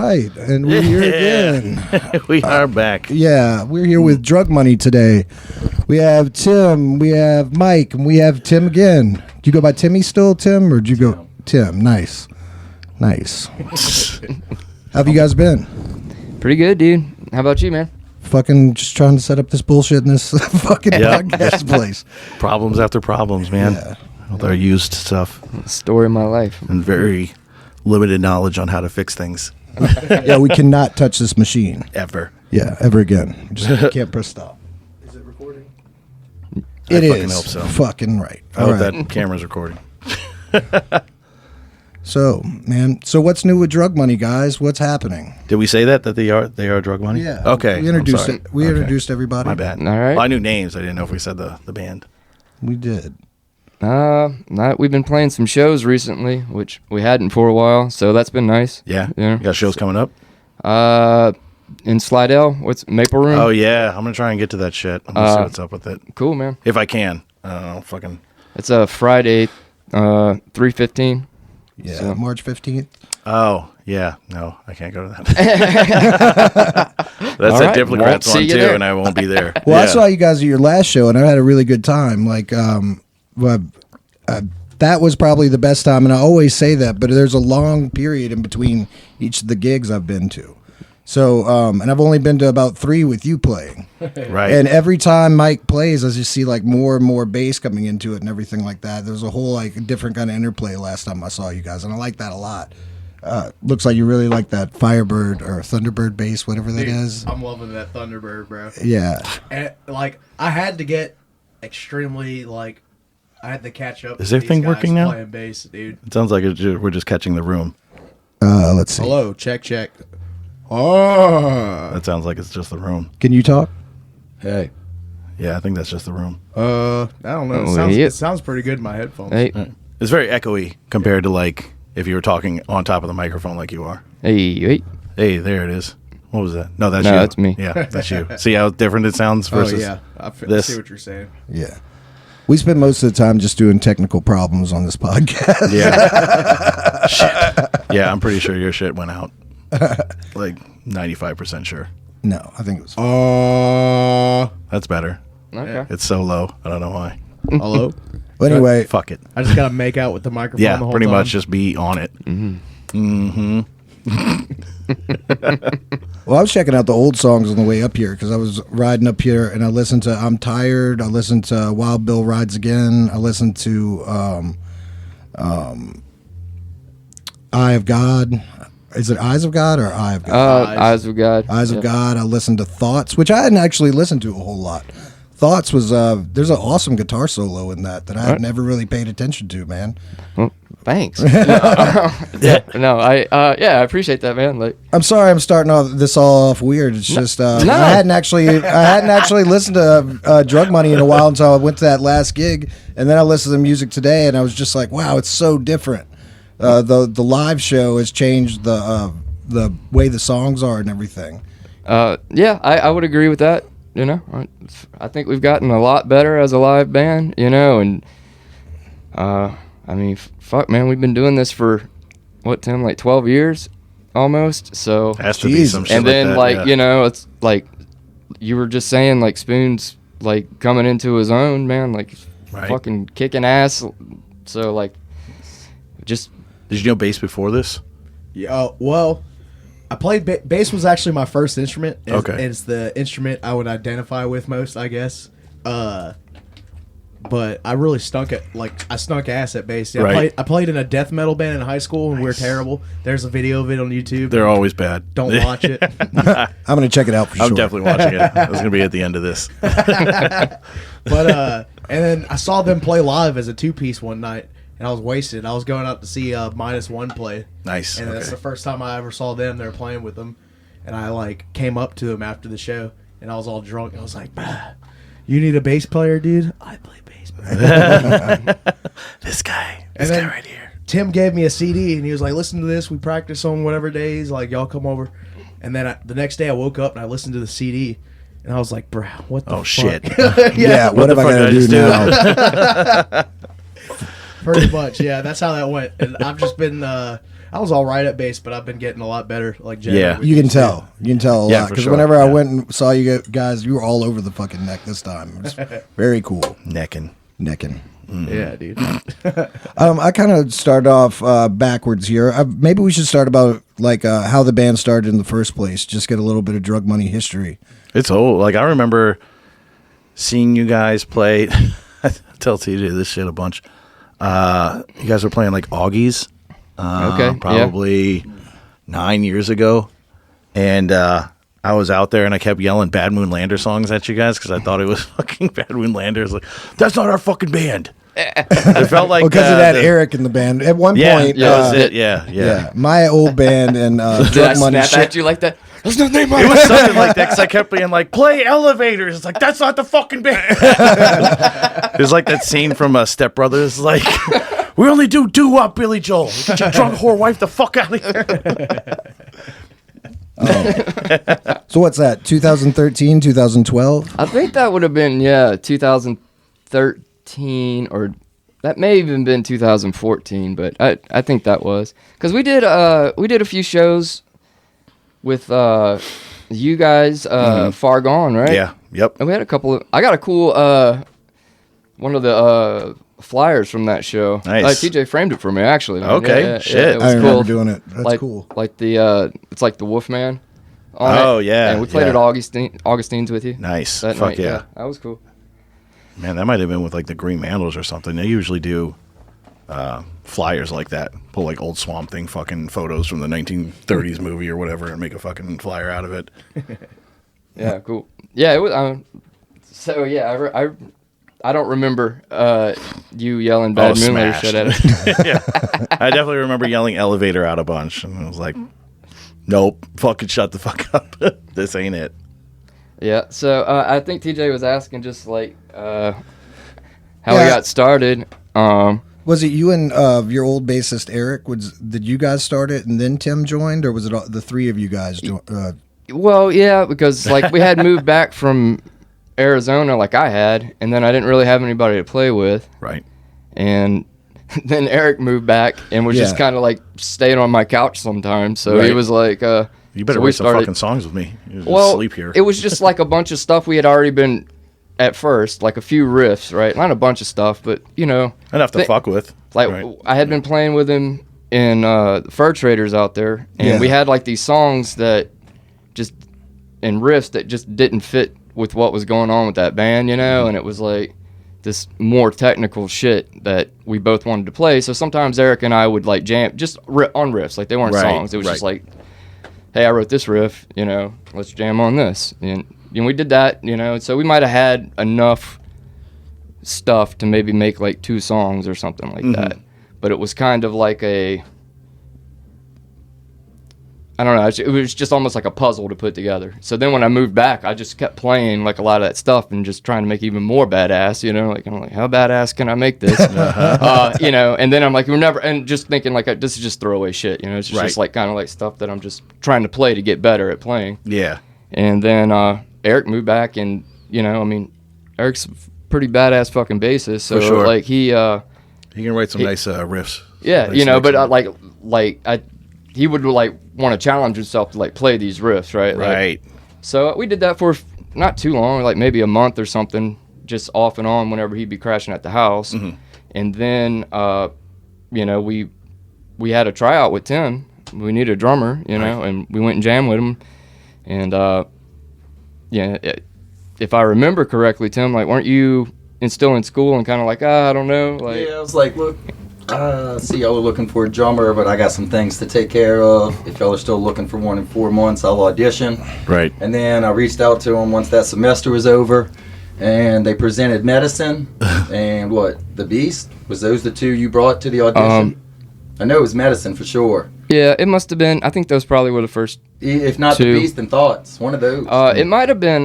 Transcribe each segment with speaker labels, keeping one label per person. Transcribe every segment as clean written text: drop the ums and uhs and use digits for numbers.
Speaker 1: right, and we're here again.
Speaker 2: We are back.
Speaker 1: Yeah, we're here with Drug Money today. We have Tim, we have Mike, and we have Tim again. Do you go by Timmy still, Tim, or do you go Tim? Nice. How have you guys been?
Speaker 3: Pretty good, dude. How about you, man?
Speaker 1: Fucking just trying to set up this bullshit in this fucking podcast place.
Speaker 2: Problems after problems, man.
Speaker 1: Yeah.
Speaker 2: With our used stuff
Speaker 3: Story of my life.
Speaker 2: and very limited knowledge on how to fix things
Speaker 1: Yeah, we cannot touch this machine.
Speaker 2: ever.
Speaker 1: Yeah, ever again. Just can't press stop. Is it recording?
Speaker 2: I
Speaker 1: It
Speaker 2: fucking
Speaker 1: is.
Speaker 2: hope so.
Speaker 1: Fucking right.
Speaker 2: I
Speaker 1: All
Speaker 2: hope
Speaker 1: right.
Speaker 2: that camera's recording.
Speaker 1: So, man, what's new with Drug Money, guys? What's happening?
Speaker 2: Did we say that they are drug money?
Speaker 1: Yeah.
Speaker 2: Okay.
Speaker 1: We
Speaker 2: I'm
Speaker 1: introduced
Speaker 2: sorry.
Speaker 1: it. We
Speaker 2: Okay.
Speaker 1: introduced everybody.
Speaker 2: My bad.
Speaker 3: All right.
Speaker 2: Well, I knew names. I didn't know if we said the band.
Speaker 1: We did.
Speaker 3: We've been playing some shows recently, which we hadn't for a while, so that's been nice.
Speaker 2: Yeah.
Speaker 3: Yeah.
Speaker 2: You got shows coming up?
Speaker 3: In Slidell, what's Maple Room?
Speaker 2: Oh yeah. I'm gonna try and get to that shit. I'm gonna see what's up with it
Speaker 3: Cool, man.
Speaker 2: if I can. I don't know. Fucking.
Speaker 3: It's a Friday, 3:15.
Speaker 1: Yeah,
Speaker 3: So-
Speaker 1: March 15th.
Speaker 2: Oh yeah. No, I can't go to that. That's
Speaker 3: All
Speaker 2: a
Speaker 3: right.
Speaker 2: Diplocrats
Speaker 3: Won't see
Speaker 2: one
Speaker 3: you
Speaker 2: too,
Speaker 3: there.
Speaker 2: and I won't be there.
Speaker 1: Well, I
Speaker 2: Yeah.
Speaker 1: saw you guys at your last show, and I had a really good time. Like, that was probably the best time, and I always say that, but there's a long period in between each of the gigs I've been to. So, and I've only been to about 3 with you playing.
Speaker 2: Right.
Speaker 1: And every time Mike plays, I just see like more and more bass coming into it and everything like that. There's a whole like different kind of interplay last time I saw you guys, and I like that a lot. Looks like you really like that Firebird or Thunderbird bass, whatever that
Speaker 4: Dude,
Speaker 1: is.
Speaker 4: I'm loving that Thunderbird, bro.
Speaker 1: Yeah.
Speaker 4: And like, I had to get extremely like, I had to catch up.
Speaker 2: Is
Speaker 4: with
Speaker 2: everything
Speaker 4: these guys
Speaker 2: working now?
Speaker 4: Playing bass, dude.
Speaker 2: It sounds like we're just catching the room.
Speaker 1: Let's see.
Speaker 4: Hello, check. Oh,
Speaker 2: That sounds like it's just the room.
Speaker 1: Can you talk?
Speaker 4: hey.
Speaker 2: Yeah, I think that's just the room.
Speaker 4: I don't know.
Speaker 3: Oh,
Speaker 4: It
Speaker 3: yeah.
Speaker 4: sounds pretty good in my headphones.
Speaker 3: Hey,
Speaker 2: It's very echoey compared to like if you were talking on top of the microphone like you are.
Speaker 3: hey.
Speaker 2: Hey, there it is. What was that? No, that's
Speaker 3: No,
Speaker 2: you.
Speaker 3: that's me.
Speaker 2: Yeah, that's you. See how different it sounds
Speaker 4: Oh
Speaker 2: versus
Speaker 4: yeah, I
Speaker 2: this.
Speaker 4: see what you're saying.
Speaker 1: Yeah. We spend most of the time just doing technical problems on this podcast.
Speaker 2: Yeah. Shit. Yeah, I'm pretty sure your shit went out. Like 95% sure.
Speaker 1: No, I think it was.
Speaker 2: That's better.
Speaker 3: Okay.
Speaker 2: It's so low. I don't know why.
Speaker 4: Hello.
Speaker 1: But anyway,
Speaker 2: Fuck it.
Speaker 4: I just gotta make out with the microphone.
Speaker 2: Yeah,
Speaker 4: the whole
Speaker 2: pretty
Speaker 4: time.
Speaker 2: much just be on it.
Speaker 1: well, I was checking out the old songs on the way up here because I was riding up here and I listened to I'm Tired. I listened to Wild Bill Rides Again. I listened to Eye of God. Is it Eyes of God or Eye of God?
Speaker 3: Eyes of God.
Speaker 1: Eyes
Speaker 3: Yeah.
Speaker 1: of God. I listened to Thoughts, which I hadn't actually listened to a whole lot. Thoughts was there's an awesome guitar solo in that I had never really paid attention to, man.
Speaker 3: Well, thanks. I appreciate that, man. Like,
Speaker 1: I'm sorry, I'm starting this all off weird. It's just I hadn't actually listened to Drug Money in a while until I went to that last gig, and then I listened to the music today, and I was just like, wow, it's so different. The live show has changed the way the songs are and everything.
Speaker 3: I would agree with that. You know, I think we've gotten a lot better as a live band. You know, and I mean, fuck, man, we've been doing this for what, Tim, like 12 years almost. So,
Speaker 2: Has to be some shit
Speaker 3: and then
Speaker 2: that,
Speaker 3: like
Speaker 2: yeah.
Speaker 3: you know, it's like you were just saying, like Spoon's like coming into his own, man, like
Speaker 2: Right.
Speaker 3: fucking kicking ass. So like, just
Speaker 2: Did you know bass before this?
Speaker 4: Yeah. Well, I played bass. Was actually my first instrument.
Speaker 2: Okay.
Speaker 4: It's the instrument I would identify with most, I guess. But I really stunk ass at bass. Yeah,
Speaker 2: Right.
Speaker 4: I played in a death metal band in high school, and we were terrible. There's a video of it on YouTube.
Speaker 2: They're always bad.
Speaker 4: Don't watch it.
Speaker 1: I'm gonna check it out for
Speaker 2: I'm
Speaker 1: sure.
Speaker 2: definitely watching it. It's going to be at the end of this.
Speaker 4: But and then I saw them play live as a 2-piece one night, and I was wasted. I was going out to see Minus One play.
Speaker 2: Nice.
Speaker 4: And that's
Speaker 2: Okay.
Speaker 4: the first time I ever saw them. They were playing with them, and I like came up to them after the show, and I was all drunk. And I was like, "Bruh, you need a bass player, dude? I play bass."
Speaker 2: This guy.
Speaker 4: And
Speaker 2: This guy
Speaker 4: then-
Speaker 2: right here.
Speaker 4: Tim gave me a CD, and he was like, "Listen to this. We practice on whatever days. Like y'all come over." And then the next day, I woke up and I listened to the CD, and I was like, "Bruh, what the
Speaker 2: Oh,
Speaker 4: fuck?"
Speaker 2: shit.
Speaker 1: Yeah, what
Speaker 2: the
Speaker 1: am I
Speaker 2: fuck
Speaker 1: gonna
Speaker 2: did I
Speaker 1: do
Speaker 2: just do?
Speaker 1: now?
Speaker 4: Pretty much, yeah. That's how that went. And I've just been, I was all right at bass, but I've been getting a lot better. Like Jay,
Speaker 2: Yeah.
Speaker 1: You can tell. You can tell a
Speaker 2: Yeah,
Speaker 1: lot
Speaker 2: for
Speaker 1: because
Speaker 2: sure.
Speaker 1: whenever I
Speaker 2: Yeah.
Speaker 1: went and saw you guys, you were all over the fucking neck this time. It was very cool.
Speaker 2: Necking.
Speaker 1: Necking.
Speaker 4: Yeah, dude.
Speaker 1: I kind of start off backwards here. Maybe we should start about like how the band started in the first place. Just get a little bit of Drug Money history.
Speaker 2: It's old. Like I remember seeing you guys play. I tell TJ this shit a bunch. You guys were playing like Augies.
Speaker 3: Okay,
Speaker 2: Probably 9 years ago, and I was out there and I kept yelling Bad Moon Lander songs at you guys because I thought it was fucking Bad Moon Lander. It's like, that's not our fucking band. It felt like
Speaker 1: Because it had Eric in the band at one point.
Speaker 2: Yeah, that was it. Yeah.
Speaker 1: My old band and
Speaker 3: Did I
Speaker 1: Drug Money
Speaker 3: snap
Speaker 1: shit.
Speaker 3: at you like that? That's not name
Speaker 2: It was something like that because I kept being like, play Elevators. It's like, that's not the fucking band. It was like that scene from Step Brothers. Like, we only do doo-wop, Billy Joel. Get your drunk whore wife the fuck out of here.
Speaker 1: So what's that? 2013, 2012?
Speaker 3: I think that would have been 2013 or that may even been 2014, but I think that was because we did a few shows with you guys Far Gone, right?
Speaker 2: Yeah. Yep.
Speaker 3: And we had a couple of. I got a cool one of the flyers from that show.
Speaker 2: Nice.
Speaker 3: TJ framed it for me actually. Man.
Speaker 2: Okay, shit.
Speaker 3: it
Speaker 1: I
Speaker 3: was
Speaker 1: remember
Speaker 3: cool.
Speaker 1: doing it. That's
Speaker 3: like,
Speaker 1: cool.
Speaker 3: Like the it's like the Wolfman. On
Speaker 2: Oh,
Speaker 3: it.
Speaker 2: yeah,
Speaker 3: And we played
Speaker 2: yeah.
Speaker 3: at Augustine's with you.
Speaker 2: Nice.
Speaker 3: That
Speaker 2: Fuck
Speaker 3: night.
Speaker 2: yeah.
Speaker 3: That was cool.
Speaker 2: Man, that might have been with like the Green Mandals or something. They usually do flyers like that. Pull like old Swamp Thing fucking photos from the 1930s movie or whatever and make a fucking flyer out of it.
Speaker 3: Yeah, cool. Yeah, it was. So yeah, I don't remember you yelling Bad Moon Lander
Speaker 2: smashed.
Speaker 3: shit at it.
Speaker 2: Yeah. I definitely remember yelling Elevator out a bunch. And I was like, nope, fucking shut the fuck up. This ain't it.
Speaker 3: Yeah, so I think TJ was asking just like how we
Speaker 1: Yeah.
Speaker 3: got started.
Speaker 1: Was it you and your old bassist Eric? Did you guys start it and then Tim joined, or was it the three of you guys?
Speaker 3: Well, yeah, because like we had moved back from Arizona, like I had, and then I didn't really have anybody to play with,
Speaker 2: Right.
Speaker 3: and then Eric moved back and was just
Speaker 1: Yeah.
Speaker 3: kind of like staying on my couch sometimes. So he
Speaker 2: Right.
Speaker 3: was like,
Speaker 2: You better
Speaker 3: so we
Speaker 2: write some
Speaker 3: started-
Speaker 2: fucking songs with me. You just
Speaker 3: well,
Speaker 2: sleep here.
Speaker 3: it was just like a bunch of stuff we had already been at first, like a few riffs, right? Not a bunch of stuff, but you know,
Speaker 2: enough to
Speaker 3: Th-
Speaker 2: fuck with.
Speaker 3: like
Speaker 2: Right.
Speaker 3: I had been playing with him in Fur Traders out there, and
Speaker 1: Yeah.
Speaker 3: we had like these songs that just and riffs that just didn't fit with what was going on with that band, you know, and it was like this more technical shit that we both wanted to play. So sometimes Eric and I would like jam just on riffs, like they weren't
Speaker 2: Right,
Speaker 3: songs. It was just like, hey, I wrote this riff, you know, let's jam on this, and we did that, you know. So we might have had enough stuff to maybe make like 2 songs or something like that, but it was kind of like I don't know, it was just almost like a puzzle to put together. So then when I moved back, I just kept playing like a lot of that stuff and just trying to make it even more badass, you know, like I'm like, how badass can I make this? You know, and then I'm like, we're never, and just thinking like, this is just throwaway shit, you know, it's just,
Speaker 2: Right.
Speaker 3: like kind of like stuff that I'm just trying to play to get better at playing.
Speaker 2: Yeah.
Speaker 3: And then Eric moved back, and you know, I mean, Eric's a pretty badass fucking bassist, so
Speaker 2: For sure.
Speaker 3: like he
Speaker 2: You can write some nice riffs.
Speaker 3: yeah,
Speaker 2: Nice
Speaker 3: you know,
Speaker 2: licks
Speaker 3: but
Speaker 2: in it.
Speaker 3: he would like want to challenge himself to like play these riffs, right? Like,
Speaker 2: Right.
Speaker 3: so we did that for not too long, like maybe a month or something, just off and on whenever he'd be crashing at the house. And then you know, we had a tryout with Tim. We needed a drummer, you know, and we went and jammed with him. And yeah, if I remember correctly, Tim, like, weren't you still in school and kind of like, I don't know, like,
Speaker 5: Yeah, I was like, look, see y'all are looking for a drummer, but I got some things to take care of. If y'all are still looking for one in 4 months, I'll audition.
Speaker 2: Right.
Speaker 5: And then I reached out to them once that semester was over, and they presented Medicine and what, The Beast? Was those the 2 you brought to the audition? I know it was Medicine for sure.
Speaker 3: yeah, it must have been. I think those probably were the first.
Speaker 5: If not
Speaker 3: 2.
Speaker 5: The Beast, then Thoughts. One of those.
Speaker 3: It might have been.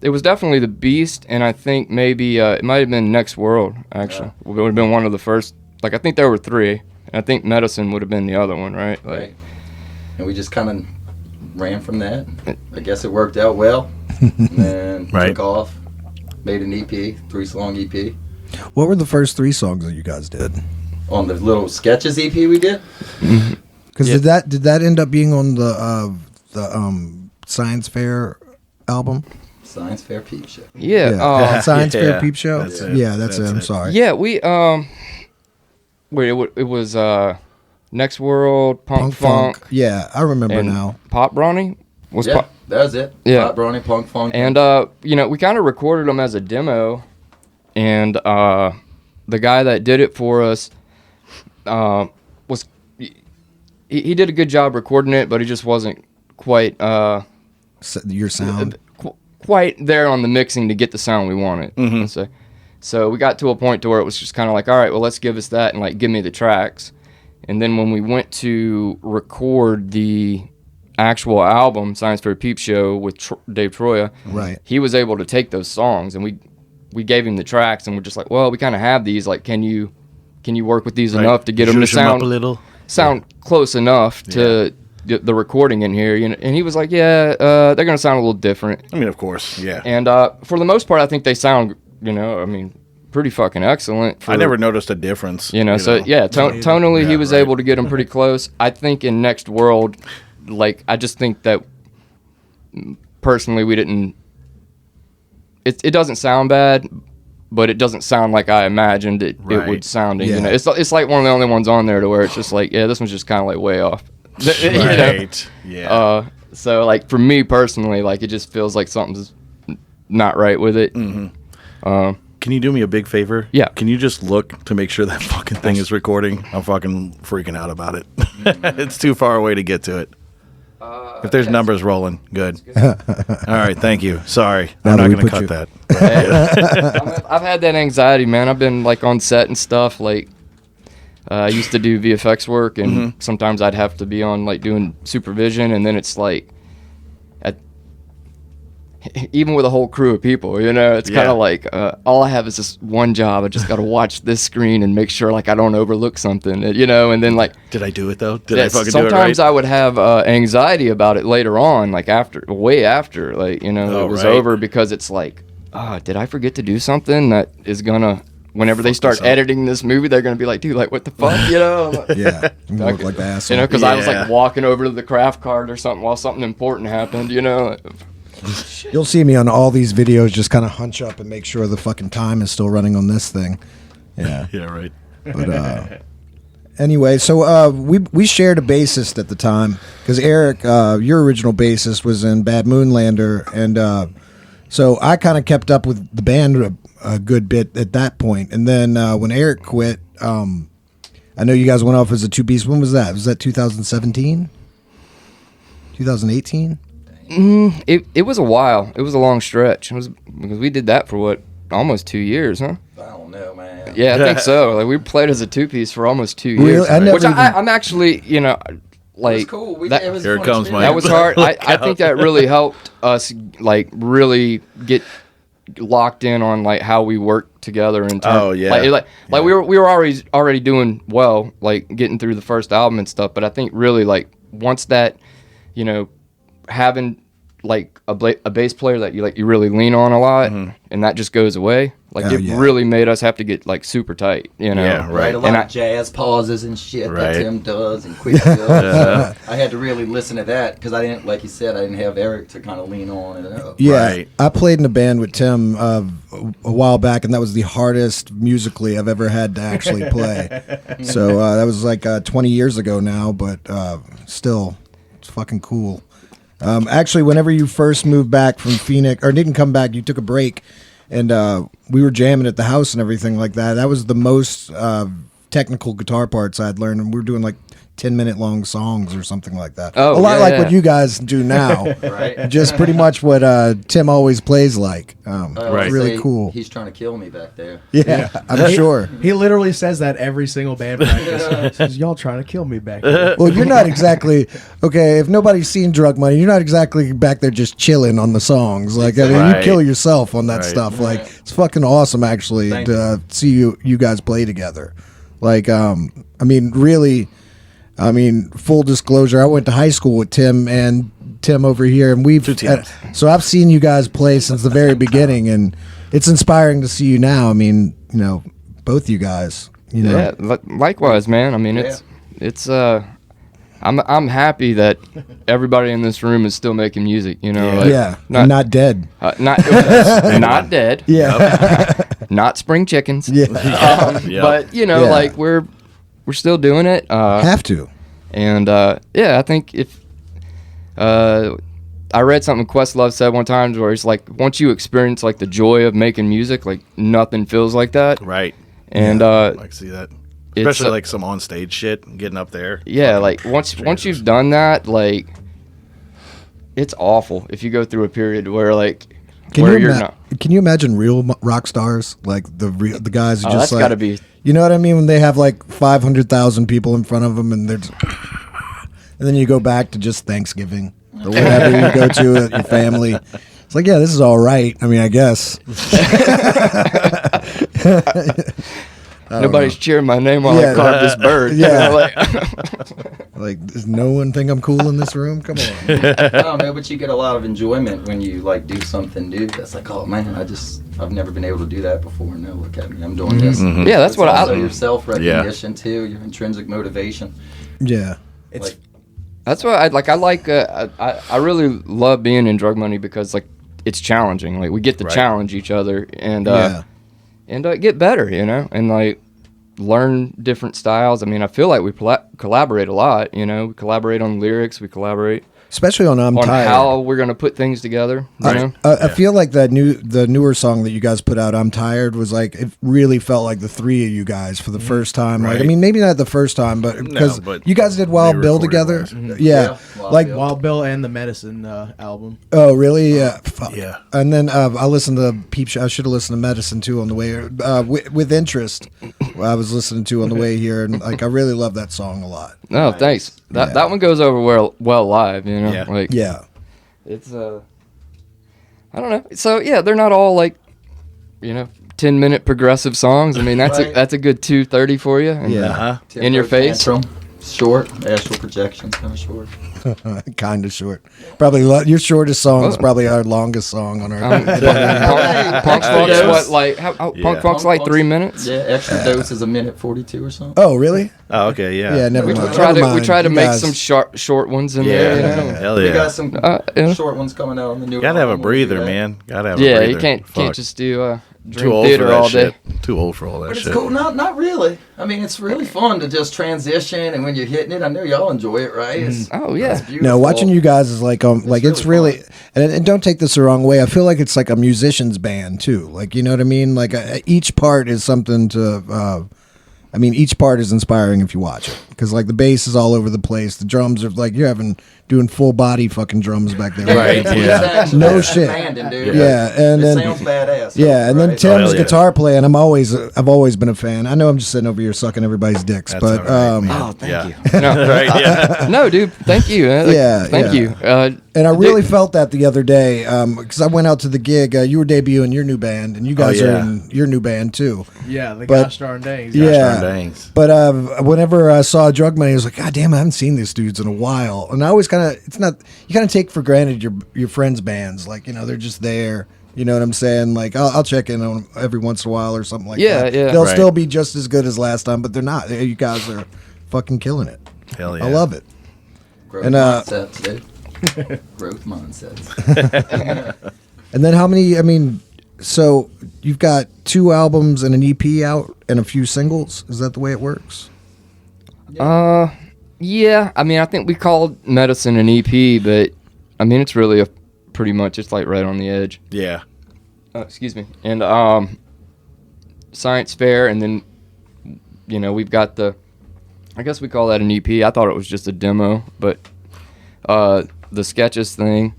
Speaker 3: It was definitely the Beast, and I think maybe it might have been Next World. Actually, it would have been one of the first. Like I think there were 3, and I think Medicine would have been the other one, right? Like,
Speaker 5: Right. And we just kind of ran from that. I guess it worked out well. And then
Speaker 2: Right.
Speaker 5: took off. Made an EP, 3-song EP.
Speaker 1: What were the first 3 songs that you guys did?
Speaker 5: On the little Sketches EP we did.
Speaker 1: Because Because did that end up being on the Science Fair album?
Speaker 5: Science Fair Peep Show.
Speaker 3: Yeah.
Speaker 1: Science
Speaker 2: yeah,
Speaker 1: Fair Peep Show.
Speaker 2: that's it.
Speaker 1: Yeah, that's it. I'm
Speaker 2: it.
Speaker 1: sorry.
Speaker 3: Yeah, we it was Next World, Punk Funk,
Speaker 1: Yeah, I remember
Speaker 3: and
Speaker 1: now.
Speaker 3: Pop Bronny was
Speaker 5: Yeah,
Speaker 3: Pop.
Speaker 5: that was it.
Speaker 3: Yeah.
Speaker 5: Pop Brony, Punk Funk.
Speaker 3: And we kind of recorded them as a demo, and the guy that did it for us was he did a good job recording it, but he just wasn't quite
Speaker 1: Your sound.
Speaker 3: quite there on the mixing to get the sound we wanted. So we got to a point to where it was just kind of like, all right, well, let's give us that and like give me the tracks. And then when we went to record the actual album, Science Fair Peep Show, with Dave Troya,
Speaker 1: Right.
Speaker 3: he was able to take those songs, and we gave him the tracks, and we're just like, well, we kind of have these. Like, can you work with these enough to get them to
Speaker 2: Zhuzh 'em up
Speaker 3: sound
Speaker 2: a little.
Speaker 3: close enough to get the recording in here? You know, and he was like, yeah, they're gonna sound a little different.
Speaker 2: I mean, of course, yeah.
Speaker 3: And for the most part, I think they sound, pretty fucking excellent.
Speaker 2: I never noticed a difference.
Speaker 3: Tonally, he was
Speaker 2: right.
Speaker 3: able to get them pretty close. I think in Next World, like, I just think that personally we didn't. It doesn't sound bad, but it doesn't sound like I imagined it
Speaker 2: Right.
Speaker 3: would sound.
Speaker 1: Yeah.
Speaker 3: It's like one of the only ones on there to where it's just like, yeah, this one's just kind of like way off. You know?
Speaker 2: Right. Yeah.
Speaker 3: So like for me personally, like it just feels like something's not right with it.
Speaker 2: Can you do me a big favor?
Speaker 3: Yeah.
Speaker 2: Can you just look to make sure that fucking thing is recording? I'm fucking freaking out about it. It's too far away to get to it. If there's numbers rolling, good. All right, thank you. Sorry,
Speaker 1: Now
Speaker 2: I'm
Speaker 1: that
Speaker 2: not
Speaker 1: we
Speaker 2: going to
Speaker 1: put
Speaker 2: cut
Speaker 1: you-
Speaker 2: that.
Speaker 3: I've had that anxiety, man. I've been like on set and stuff. Like I used to do VFX work, and sometimes I'd have to be on like doing supervision, and then it's like, even with a whole crew of people, it's kind
Speaker 2: Yeah.
Speaker 3: of like all I have is this one job. I just got to watch this screen and make sure like I don't overlook something, and then like
Speaker 2: Did I do it though? Did I fucking do it
Speaker 3: sometimes
Speaker 2: right?
Speaker 3: I would have anxiety about it later on, like way after, like it was
Speaker 2: right.
Speaker 3: over, because it's like, did I forget to do something that is gonna, whenever they start
Speaker 2: this up.
Speaker 3: editing this movie, they're gonna be like, dude, like what the fuck,
Speaker 1: Yeah, you look like the asshole.
Speaker 3: because I was
Speaker 2: Yeah.
Speaker 3: like walking over to the craft card or something while something important happened,
Speaker 1: You'll see me on all these videos just kind of hunch up and make sure the fucking time is still running on this thing. Yeah.
Speaker 2: Yeah, right.
Speaker 1: But anyway, so we shared a bassist at the time because Eric, your original bassist, was in Bad Moonlander, and so I kind of kept up with the band a good bit at that point. And then when Eric quit, I know you guys went off as a two-piece. When was that? Was that 2017? 2018?
Speaker 3: It was a while. It was a long stretch. It was because we did that for almost 2 years, huh?
Speaker 5: I don't know, man.
Speaker 3: Yeah, I think so. Like we played as a two-piece for almost 2
Speaker 1: Really?
Speaker 3: years,
Speaker 1: I never
Speaker 3: which
Speaker 1: even-
Speaker 3: I'm actually, like
Speaker 5: It was cool.
Speaker 3: that,
Speaker 5: it was
Speaker 2: Here it
Speaker 5: fun
Speaker 2: comes,
Speaker 5: experience.
Speaker 2: Mike.
Speaker 3: that was hard. I think that really helped us like really get locked in on like how we work together in terms.
Speaker 2: Oh, yeah.
Speaker 3: Like we were already doing well, like getting through the first album and stuff. But I think really like once that, having like a bass player that you really lean on a lot, and that just goes away. Like
Speaker 1: Oh,
Speaker 3: it
Speaker 1: yeah.
Speaker 3: really made us have to get like super tight,
Speaker 2: Yeah,
Speaker 5: Right,
Speaker 2: right.
Speaker 5: a lot
Speaker 3: And
Speaker 5: of jazz pauses and shit
Speaker 2: Right.
Speaker 5: that Tim does and quick does. I had to really listen to that because I didn't, like you said, I didn't have Eric to kind of lean on. And,
Speaker 1: Yeah,
Speaker 2: Right.
Speaker 1: I played in a band with Tim a while back, and that was the hardest musically I've ever had to actually play. So that was like 20 years ago now, but still, it's fucking cool. Actually, whenever you first moved back from Phoenix, or didn't come back, you took a break, and we were jamming at the house and everything like that. That was the most technical guitar parts I'd learned, and we were doing like 10-minute long songs or something like that.
Speaker 3: Oh,
Speaker 1: a lot
Speaker 3: yeah,
Speaker 1: like
Speaker 3: yeah.
Speaker 1: what you guys do now.
Speaker 5: Right.
Speaker 1: Just pretty much what Tim always plays like.
Speaker 2: Right.
Speaker 1: Really cool.
Speaker 5: He's trying to kill me back there.
Speaker 1: Yeah, I'm sure.
Speaker 4: He literally says that every single band practice. He says, y'all trying to kill me back there.
Speaker 1: Well, you're not exactly okay. If nobody's seen Drug Money, you're not exactly back there just chilling on the songs. Like I mean,
Speaker 2: Right.
Speaker 1: you kill yourself on that
Speaker 2: Right.
Speaker 1: stuff. Like it's fucking awesome, actually,
Speaker 5: Thank
Speaker 1: to see you guys play together. Like, I mean, really. I mean, full disclosure, I went to high school with Tim and Tim over here, and we've so I've seen you guys play since the very beginning, and it's inspiring to see you now. I mean, both you guys,
Speaker 3: Yeah, likewise, man. I mean, it's I'm happy that everybody in this room is still making music. You know, like,
Speaker 1: Yeah, not dead.
Speaker 3: not dead.
Speaker 1: Yeah,
Speaker 3: Not spring chickens.
Speaker 1: yeah.
Speaker 2: Yep.
Speaker 3: But you know,
Speaker 1: Yeah.
Speaker 3: like we're still doing it.
Speaker 1: Have to.
Speaker 3: And yeah, I think if I read something Questlove said one time where it's like once you experience like the joy of making music, like nothing feels like that.
Speaker 2: Right.
Speaker 3: And
Speaker 2: I can see that.
Speaker 3: it's,
Speaker 2: Especially like some on stage shit, getting up there.
Speaker 3: yeah, like once you've done that, like it's awful if you go through a period where like where you're not.
Speaker 1: Can you imagine real rock stars, like the guys who
Speaker 3: Oh,
Speaker 1: just
Speaker 3: that's
Speaker 1: like,
Speaker 3: gotta be.
Speaker 1: you know what I mean, when they have like 500,000 people in front of them and they're just, and then you go back to just Thanksgiving or whatever you go to at your family. It's like, yeah, this is all right. I mean, I guess.
Speaker 3: Nobody's cheering my name while
Speaker 1: Yeah.
Speaker 3: I carve this bird.
Speaker 1: Yeah.
Speaker 3: You know, like,
Speaker 1: Like, does no one think I'm cool in this room? Come on.
Speaker 5: I don't know, but you get a lot of enjoyment when you like do something new. That's like, oh man, I've never been able to do that before. No, look at me, I'm doing this.
Speaker 2: Mm-hmm.
Speaker 3: yeah, that's
Speaker 5: It's
Speaker 3: what
Speaker 5: also
Speaker 3: I.
Speaker 5: your self recognition too, your intrinsic motivation.
Speaker 1: Yeah.
Speaker 4: It's
Speaker 5: Like,
Speaker 3: That's what I like. I really love being in Drug Money because like it's challenging. Like we get to
Speaker 2: Right.
Speaker 3: challenge each other and
Speaker 1: Yeah.
Speaker 3: get better, you know, and like learn different styles. I mean, I feel like we collaborate a lot. You know, we collaborate on lyrics. We collaborate
Speaker 1: Especially on I'm
Speaker 3: on
Speaker 1: Tired.
Speaker 3: how we're gonna put things together. You know,
Speaker 1: I feel like the newer song that you guys put out, "I'm Tired," was like it really felt like the three of you guys for the first time. Like, I
Speaker 2: Right.
Speaker 1: mean, maybe not the first time, but because
Speaker 2: but
Speaker 1: you guys did Wild Bill together.
Speaker 2: re-recorded
Speaker 1: Yeah,
Speaker 5: Wild
Speaker 1: like
Speaker 5: Bill.
Speaker 4: Wild Bill and the Medicine album.
Speaker 1: oh really? Yeah, fuck.
Speaker 2: Yeah.
Speaker 1: And then I listened to Peep Show. I should have listened to Medicine too on the way with interest. I was listening to on the way here, and like I really love that song a lot.
Speaker 3: no, thanks. That
Speaker 1: Yeah.
Speaker 3: that one goes over well live. You know,
Speaker 2: Yeah.
Speaker 3: like
Speaker 1: Yeah,
Speaker 3: it's I don't know. So yeah, they're not all like, you know, 10-minute progressive songs. I mean, that's
Speaker 5: Right.
Speaker 3: that's a good 2:30 for you. And,
Speaker 1: Yeah.
Speaker 2: Uh-huh.
Speaker 3: In your
Speaker 5: Tempo
Speaker 3: face?
Speaker 5: tantrum, short, astral projections, kind of short.
Speaker 1: kind of short. Probably your shortest song is probably our longest song on our.
Speaker 3: Punk Funk's
Speaker 5: Dose.
Speaker 3: what like Punk Funk's like 3 minutes.
Speaker 5: Yeah, extra dose is a minute 42 or something.
Speaker 1: Oh really?
Speaker 2: Oh, okay, yeah.
Speaker 1: Yeah, never
Speaker 3: We
Speaker 1: mind.
Speaker 3: try
Speaker 1: Never
Speaker 3: to
Speaker 1: mind.
Speaker 3: make
Speaker 1: You guys-
Speaker 3: some short ones in
Speaker 2: Yeah,
Speaker 3: there. You know?
Speaker 2: hell
Speaker 5: We
Speaker 2: yeah.
Speaker 5: got some
Speaker 3: Yeah.
Speaker 5: short ones coming out on the new
Speaker 2: Gotta have a
Speaker 5: album. We'll do
Speaker 2: breather,
Speaker 5: that.
Speaker 2: man. Gotta have a
Speaker 3: Yeah,
Speaker 2: breather.
Speaker 3: you can't
Speaker 2: Fuck.
Speaker 3: just do
Speaker 2: Too
Speaker 3: dream
Speaker 2: old for
Speaker 3: theater
Speaker 2: that
Speaker 3: all day.
Speaker 2: shit. Too old for all that
Speaker 5: But it's
Speaker 2: shit.
Speaker 5: cool. Not really. I mean, it's really fun to just transition, and when you're hitting it, I know y'all enjoy it, right? It's,
Speaker 3: Oh yeah.
Speaker 5: it's beautiful.
Speaker 1: No, watching you guys is like it's
Speaker 5: really
Speaker 1: really and don't take this the wrong way. I feel like it's like a musician's band too. Like you know what I mean. Like each part is something to. I mean, each part is inspiring if you watch it because like the bass is all over the place. The drums are like you're doing full body fucking drums back there.
Speaker 2: Right,
Speaker 5: It's
Speaker 2: yeah.
Speaker 5: actually
Speaker 1: No shit.
Speaker 5: demanding, dude.
Speaker 1: Yeah, and
Speaker 5: it
Speaker 1: then
Speaker 5: sounds badass.
Speaker 1: yeah, and then
Speaker 5: right?
Speaker 1: Tim's
Speaker 2: hell yeah.
Speaker 1: guitar playing. I've always been a fan. I know I'm just sitting over here sucking everybody's dicks,
Speaker 2: That's
Speaker 1: but
Speaker 2: all right, man.
Speaker 3: Oh, thank
Speaker 2: yeah.
Speaker 3: you. No,
Speaker 2: Right, yeah.
Speaker 3: no, dude. Thank you.
Speaker 1: Yeah,
Speaker 3: Thank
Speaker 1: yeah.
Speaker 3: you.
Speaker 1: and I really
Speaker 3: dude,
Speaker 1: felt that the other day because I went out to the gig. You were debuting your new band, and you guys are
Speaker 2: yeah.
Speaker 1: in your new band too.
Speaker 4: Yeah, the
Speaker 1: But-
Speaker 4: Gosh Darn Days.
Speaker 1: Yeah.
Speaker 2: Darn dangs.
Speaker 1: But whenever I saw Drug Money, I was like, God damn, I haven't seen these dudes in a while. And I always you kind of take for granted your friends' bands. Like, you know, they're just there. You know what I'm saying? Like, I'll check in on them every once in a while or something like
Speaker 3: Yeah,
Speaker 1: that.
Speaker 3: yeah.
Speaker 1: They'll
Speaker 2: Right.
Speaker 1: still be just as good as last time, but they're not. You guys are fucking killing it.
Speaker 2: Hell yeah.
Speaker 1: I love it.
Speaker 5: Growth
Speaker 1: And,
Speaker 5: mindsets, dude. Growth mindsets.
Speaker 1: And then how many, I mean, so you've got 2 albums and an EP out and a few singles. Is that the way it works?
Speaker 3: yeah. I mean, I think we called Medicine an EP, but I mean, it's really pretty much it's like right on the edge.
Speaker 2: Yeah.
Speaker 3: Excuse me. And Science Fair, and then you know we've got I guess we call that an EP. I thought it was just a demo, but the Sketches thing,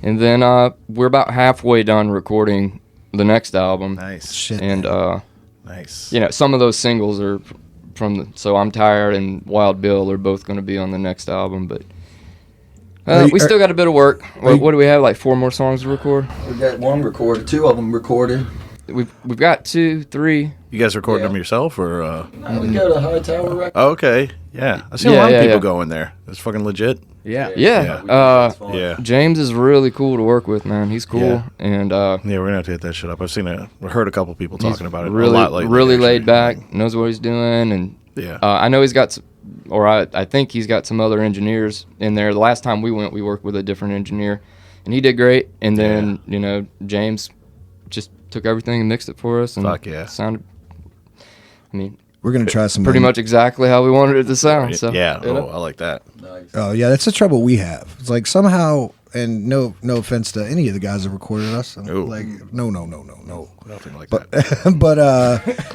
Speaker 3: and then we're about halfway done recording the next album.
Speaker 2: Nice.
Speaker 1: Shit.
Speaker 3: And
Speaker 2: Nice.
Speaker 3: you know, some of those singles are from So I'm Tired and Wild Bill are both going to be on the next album, but we still got a bit of work. What do we have? Like 4 more songs to record?
Speaker 5: We got one recorded, 2 of them recorded.
Speaker 3: We've got 2, 3.
Speaker 2: You guys recorded
Speaker 5: Yeah.
Speaker 2: them yourself or?
Speaker 5: Now we go to High Tower Records.
Speaker 2: Oh, okay. Yeah. I see a
Speaker 3: Yeah,
Speaker 2: lot of
Speaker 3: yeah,
Speaker 2: people
Speaker 3: yeah.
Speaker 2: going there. It's fucking legit.
Speaker 4: Yeah.
Speaker 3: Yeah.
Speaker 5: It's fun.
Speaker 2: Yeah.
Speaker 3: James is really cool to work with, man. He's cool,
Speaker 2: Yeah.
Speaker 3: and
Speaker 2: Yeah, we're gonna have to hit that shit up. I've heard a couple people
Speaker 3: he's
Speaker 2: talking about it.
Speaker 3: really,
Speaker 2: a lot lately,
Speaker 3: really
Speaker 2: actually.
Speaker 3: laid back, knows what he's doing, and
Speaker 2: Yeah.
Speaker 3: I know he's got I think he's got some other engineers in there. The last time we went, we worked with a different engineer, and he did great. And then James just took everything and mixed it for us, and
Speaker 2: Fuck yeah.
Speaker 3: sounded. I mean,
Speaker 1: We're gonna try some.
Speaker 3: pretty much exactly how we wanted it to sound. So
Speaker 2: Yeah.
Speaker 3: you know.
Speaker 2: Oh, I like that.
Speaker 5: Nice.
Speaker 1: Oh yeah, that's the trouble we have. It's like somehow, and no offense to any of the guys that recorded us.
Speaker 2: Ooh.
Speaker 1: Like no.
Speaker 2: Nothing like
Speaker 1: But
Speaker 2: that.
Speaker 1: but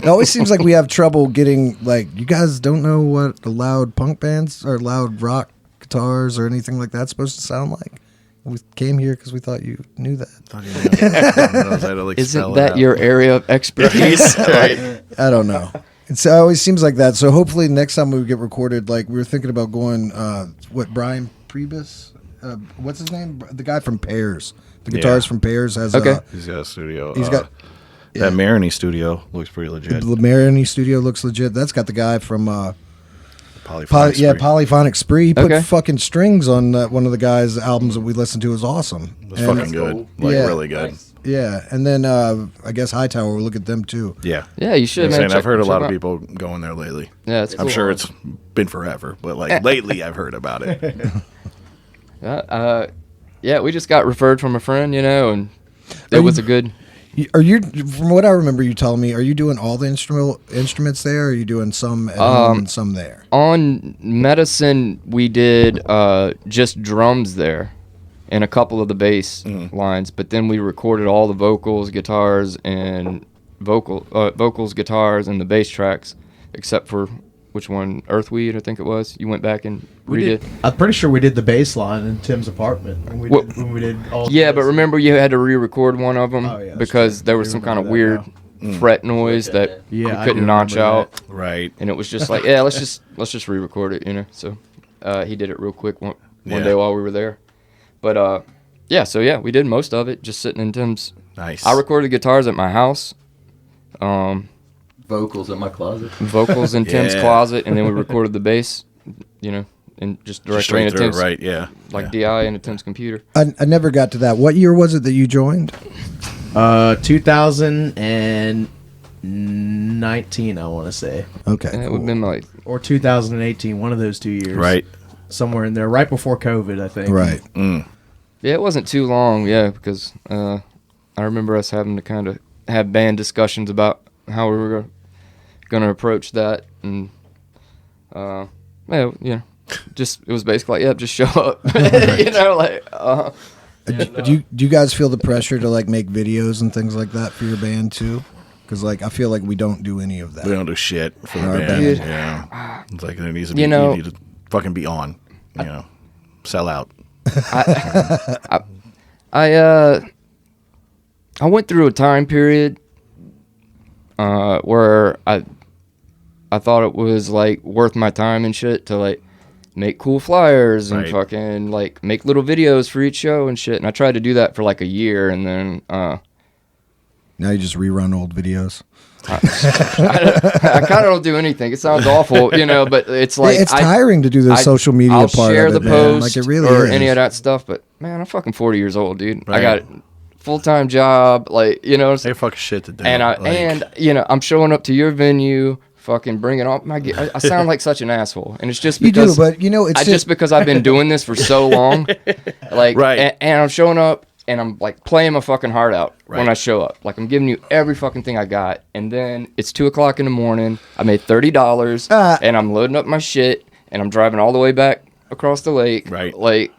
Speaker 1: it always seems like we have trouble getting like you guys don't know what the loud punk bands or loud rock guitars or anything like that's supposed to sound like. We came here because we thought you knew that.
Speaker 3: Isn't that your area of expertise?
Speaker 2: Right.
Speaker 1: I don't know. It always seems like that. So hopefully next time we get recorded, like we were thinking about going. Brian Priebus? What's his name? The guy from Pears. The guitarist from Pears has.
Speaker 3: Okay.
Speaker 2: He's got a studio.
Speaker 1: He's got.
Speaker 2: That Maroney studio looks pretty legit.
Speaker 1: The Maroney studio looks legit. That's got the guy from
Speaker 2: Polyphonic Spree.
Speaker 1: Polyphonic Spree. He put
Speaker 3: Okay.
Speaker 1: fucking strings on one of the guys' albums that we listened to. Is awesome.
Speaker 2: It was fucking good. Like,
Speaker 1: Yeah.
Speaker 2: really good.
Speaker 5: Nice.
Speaker 1: Yeah, and then I guess Hightower. We'll look at them too.
Speaker 2: Yeah.
Speaker 3: Yeah, you should,
Speaker 2: I'm
Speaker 3: man.
Speaker 2: saying, I've heard a
Speaker 3: check
Speaker 2: lot
Speaker 3: them
Speaker 2: of
Speaker 3: out.
Speaker 2: people going there lately.
Speaker 3: Yeah, it's
Speaker 2: I'm
Speaker 3: cool.
Speaker 2: sure it's been forever, but like lately I've heard about it.
Speaker 3: Yeah, we just got referred from a friend, and it was a good.
Speaker 1: Are you? From what I remember, you telling me, are you doing all the instruments there? Or are you doing some at home and some there?
Speaker 3: On Medicine, we did just drums there and a couple of the bass lines, but then we recorded all the vocals, guitars, and vocals, guitars, and the bass tracks, except for which one? Earthweed, I think it was. You went back and redid.
Speaker 4: I'm pretty sure we did the bass line in Tim's apartment when we did all. the
Speaker 3: Yeah, but
Speaker 4: bass.
Speaker 3: remember you had to re-record one of them
Speaker 4: Oh, yeah, that's
Speaker 3: because
Speaker 4: true.
Speaker 3: there was
Speaker 4: I
Speaker 3: some kind of
Speaker 4: remember
Speaker 3: weird fret noise
Speaker 5: Okay.
Speaker 3: that
Speaker 4: Yeah,
Speaker 3: we
Speaker 4: I
Speaker 3: couldn't
Speaker 4: do
Speaker 3: notch
Speaker 4: remember
Speaker 3: out.
Speaker 4: that.
Speaker 2: Right.
Speaker 3: And it was just like, yeah, let's just re-record it, So he did it real quick one day while we were there. But we did most of it just sitting in Tim's.
Speaker 2: Nice.
Speaker 3: I recorded guitars at my house,
Speaker 5: Vocals in my closet.
Speaker 3: vocals in Tim's
Speaker 2: Yeah.
Speaker 3: closet, and then we recorded the bass, and just directly
Speaker 2: straight
Speaker 3: into
Speaker 2: through,
Speaker 3: Tim's,
Speaker 2: right? Yeah.
Speaker 3: like DI into Tim's computer.
Speaker 1: I never got to that. What year was it that you joined?
Speaker 4: 2019, I want to say,
Speaker 1: Okay,
Speaker 3: And it
Speaker 1: cool.
Speaker 3: would have been like,
Speaker 4: or 2018, one of those 2 years.
Speaker 2: Right.
Speaker 4: Somewhere in there, right before COVID, I think.
Speaker 1: Right.
Speaker 3: yeah, it wasn't too long, because I remember us having to kind of have band discussions about how we were going to approach that, and just it was basically like, just show up,
Speaker 1: Do you guys feel the pressure to like make videos and things like that for your band too? Because like I feel like we don't do any of that.
Speaker 2: We don't do shit for the
Speaker 1: Our
Speaker 2: band.
Speaker 1: band.
Speaker 2: Yeah. It's like there needs to be.
Speaker 3: You know-
Speaker 2: need to fucking be on. Sell out.
Speaker 3: I went through a time period where I thought it was like worth my time and shit to like make cool flyers and
Speaker 2: Right.
Speaker 3: fucking like make little videos for each show and shit. And I tried to do that for like a year, and then
Speaker 1: Now you just rerun old videos.
Speaker 3: I kind of don't do anything. It sounds awful, but it's like
Speaker 1: it's tiring to do the social media
Speaker 3: I'll
Speaker 1: part
Speaker 3: share
Speaker 1: of it,
Speaker 3: the
Speaker 1: man.
Speaker 3: post
Speaker 1: Like it really
Speaker 3: or
Speaker 1: is.
Speaker 3: any of that stuff, but man, I'm fucking 40 years old, dude. I
Speaker 2: Right.
Speaker 3: got a full-time job, like
Speaker 2: They fucking shit to do.
Speaker 3: and I'm showing up to your venue, fucking bringing all my. I sound like such an asshole, and it's just
Speaker 1: You do,
Speaker 3: because
Speaker 1: but it's
Speaker 3: just because I've been doing this for so long, like,
Speaker 2: Right.
Speaker 3: and I'm showing up and I'm like playing my fucking heart out when
Speaker 2: Right.
Speaker 3: I show up. Like I'm giving you every fucking thing I got, and then it's 2:00 in the morning. I made $30, and I'm loading up my shit, and I'm driving all the way back across the lake.
Speaker 2: Right.
Speaker 3: Like,